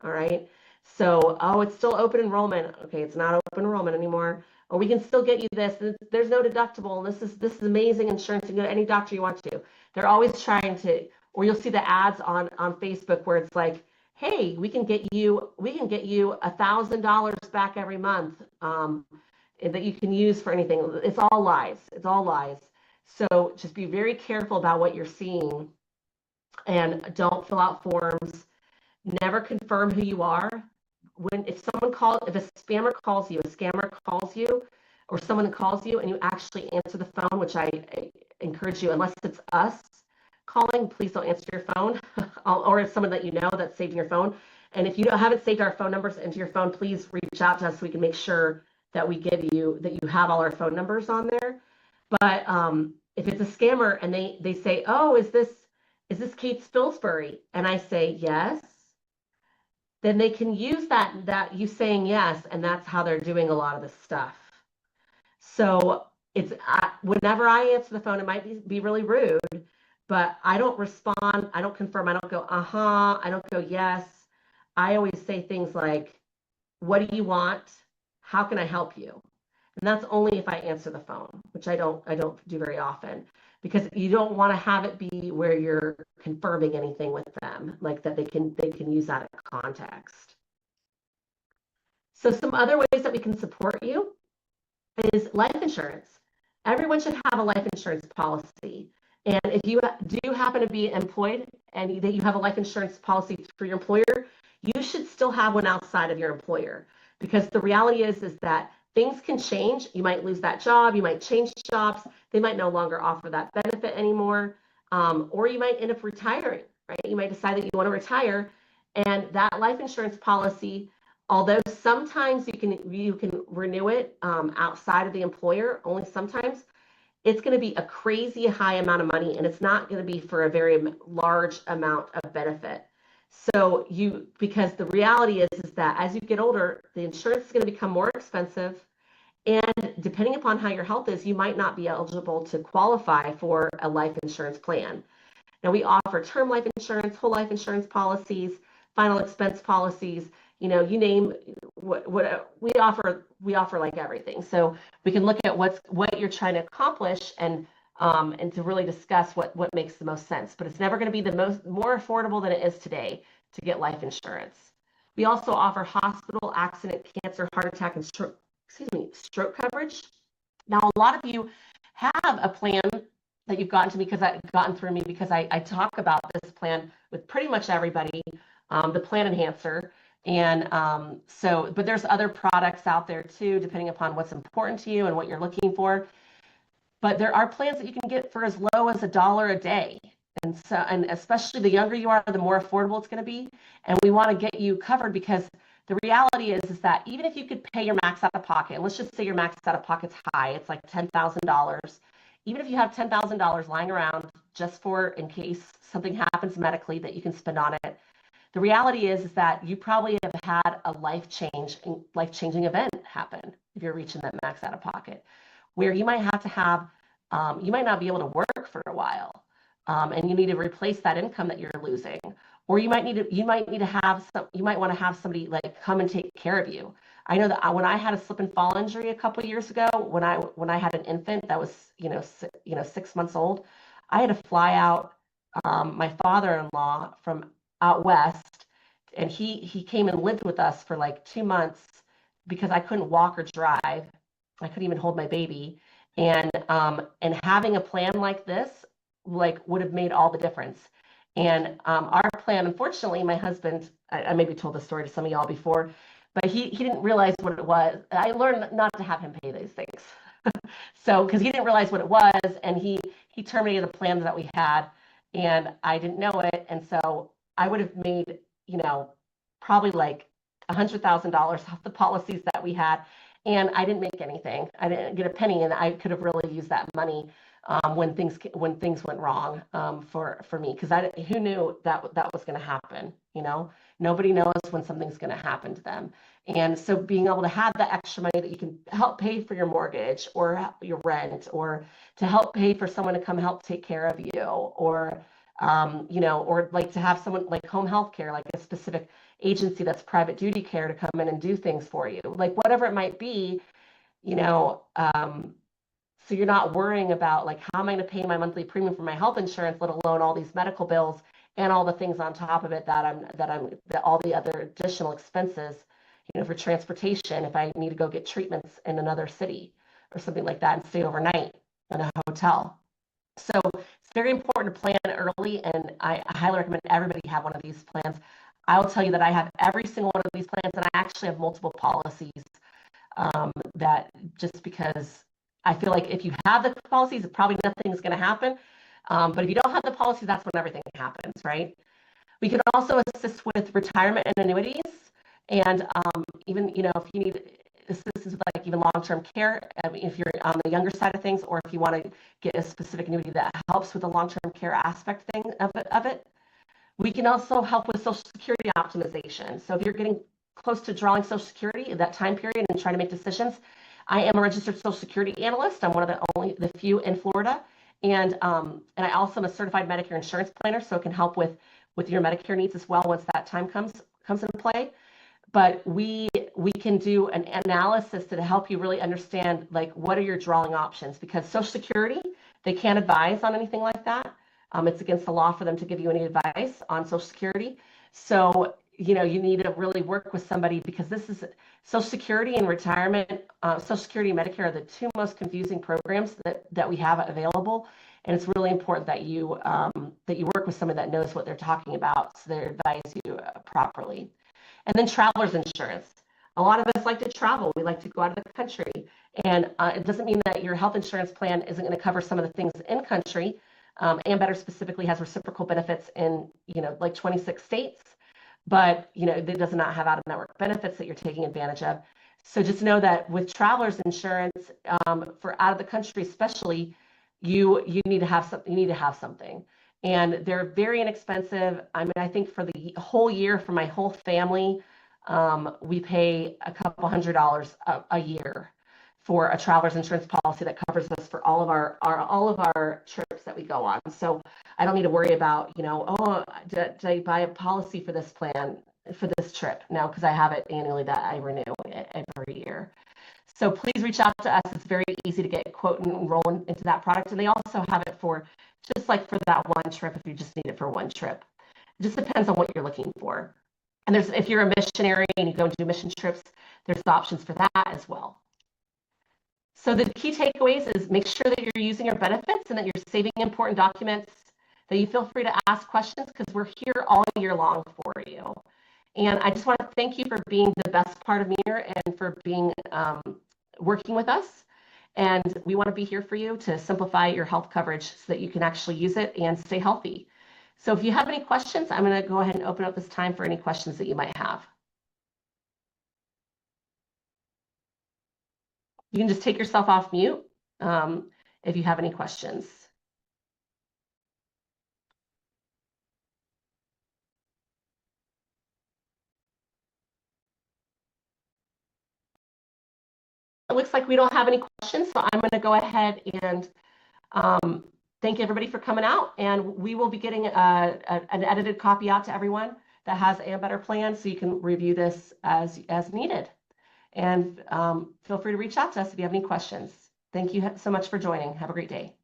All right. So, oh, it's still open enrollment. Okay, it's not open enrollment anymore. Or we can still get you this. There's no deductible. This is amazing insurance. You can go to any doctor you want to. They're always trying to, or you'll see the ads on Facebook where it's like, hey, we can get you $1,000 back every month that you can use for anything. It's all lies. It's all lies. So just be very careful about what you're seeing, and don't fill out forms. Never confirm who you are. If a scammer calls you, or someone calls you and you actually answer the phone, which I encourage you, unless it's us calling, please don't answer your phone, or it's someone that you know that's saved in your phone. And if you haven't saved our phone numbers into your phone, please reach out to us so we can make sure that that you have all our phone numbers on there. But if it's a scammer and they say, oh, is this Kate Spilsbury? And I say yes, then they can use that you saying yes, and that's how they're doing a lot of this stuff. So it's whenever I answer the phone, it might be really rude, but I don't respond. I don't confirm. I don't go, I don't go, yes. I always say things like, what do you want? How can I help you? And that's only if I answer the phone, which I don't do very often, because you don't want to have it be where you're confirming anything with them, like that they can use that in context. So some other ways that we can support you is life insurance. Everyone should have a life insurance policy. And if you do happen to be employed and that you have a life insurance policy through your employer, you should still have one outside of your employer, because the reality is that things can change. You might lose that job. You might change jobs. They might no longer offer that benefit anymore. Or you might end up retiring, right? You might decide that you want to retire, and that life insurance policy, although sometimes you can renew it outside of the employer, only sometimes, it's going to be a crazy high amount of money, and it's not going to be for a very large amount of benefit. So because the reality is that as you get older, the insurance is going to become more expensive, and depending upon how your health is, you might not be eligible to qualify for a life insurance plan. Now, we offer term life insurance, whole life insurance policies, final expense policies. You name what we offer like everything. So we can look at what you're trying to accomplish and and to really discuss what makes the most sense. But it's never going to be the more affordable than it is today to get life insurance. We also offer hospital, accident, cancer, heart attack, and stroke coverage. Now, a lot of you have a plan that you've gotten through me because I talk about this plan with pretty much everybody, the plan enhancer. And but there's other products out there too, depending upon what's important to you and what you're looking for. But there are plans that you can get for as low as $1 a day. And especially the younger you are, the more affordable it's going to be. And we want to get you covered because the reality is that even if you could pay your max out of pocket, and let's just say your max out of pocket's high, it's like $10,000. Even if you have $10,000 lying around just for in case something happens medically that you can spend on it, the reality is that you probably have had a life-changing event happen if you're reaching that max out of pocket, where you might have to have, you might not be able to work for a while, and you need to replace that income that you're losing, or you might want to have somebody like come and take care of you. I know that when I had a slip and fall injury a couple of years ago, when I had an infant that was 6 months old, I had to fly out my father-in-law from out west, and he came and lived with us for like 2 months because I couldn't walk or drive. I couldn't even hold my baby, and having a plan like this would have made all the difference. And our plan, unfortunately, my husband, I maybe told this story to some of y'all before, but he didn't realize what it was. I learned not to have him pay these things. So, because he didn't realize what it was, and he terminated the plans that we had, and I didn't know it, and so I would have made, probably like $100,000 off the policies that we had, and I didn't make anything. I didn't get a penny, and I could have really used that money when things went wrong for me, because who knew that was going to happen? Nobody knows when something's going to happen to them. And so being able to have that extra money that you can help pay for your mortgage or your rent, or to help pay for someone to come help take care of you, or or like to have someone like home health care, like a specific agency that's private duty care to come in and do things for you, like whatever it might be, so you're not worrying about like, how am I going to pay my monthly premium for my health insurance, let alone all these medical bills and all the things on top of it that all the other additional expenses, for transportation, if I need to go get treatments in another city or something like that and stay overnight in a hotel. So it's very important to plan early, and I highly recommend everybody have one of these plans. I'll tell you that I have every single one of these plans, and I actually have multiple policies, that just because I feel like if you have the policies, probably nothing's going to happen. But if you don't have the policies, that's when everything happens, right? We can also assist with retirement and annuities. And even, if you need assistance with like even long-term care, if you're on the younger side of things, or if you want to get a specific annuity that helps with the long-term care aspect of it. We can also help with Social Security optimization. So if you're getting close to drawing Social Security at that time period and trying to make decisions, I am a registered Social Security analyst. I'm one of the few in Florida, and I also am a certified Medicare insurance planner, so it can help with your Medicare needs as well once that time comes into play. But we can do an analysis to help you really understand like what are your drawing options, because Social Security, they can't advise on anything like that. It's against the law for them to give you any advice on Social Security. So you need to really work with somebody, because this is Social Security and retirement. Social Security and Medicare are the two most confusing programs that we have available, and it's really important that you work with someone that knows what they're talking about, so they advise you properly. And then traveler's insurance. A lot of us like to travel. We like to go out of the country, and it doesn't mean that your health insurance plan isn't going to cover some of the things in country. Ambetter specifically has reciprocal benefits in like 26 states. But it does not have out-of-network benefits that you're taking advantage of. So just know that with traveler's insurance, for out of the country especially, you need to have something, and they're very inexpensive. I mean, I think for the whole year for my whole family, we pay a couple $100 a year for a traveler's insurance policy that covers us for all of our trips that we go on. So I don't need to worry about, did I buy a policy for this plan for this trip? No, because I have it annually that I renew every year. So please reach out to us. It's very easy to get a quote and enroll into that product. And they also have it for just like for that one trip if you just need it for one trip. It just depends on what you're looking for. And if you're a missionary and you go and do mission trips, there's options for that as well. So the key takeaways is make sure that you're using your benefits and that you're saving important documents, that you feel free to ask questions because we're here all year long for you. And I just want to thank you for being the best part of MIR and for being working with us. And we want to be here for you to simplify your health coverage so that you can actually use it and stay healthy. So if you have any questions, I'm going to go ahead and open up this time for any questions that you might have. You can just take yourself off mute if you have any questions. It looks like we don't have any questions, so I'm going to go ahead and thank everybody for coming out, and we will be getting an edited copy out to everyone that has Ambetter plan, so you can review this as needed. And feel free to reach out to us if you have any questions. Thank you so much for joining. Have a great day.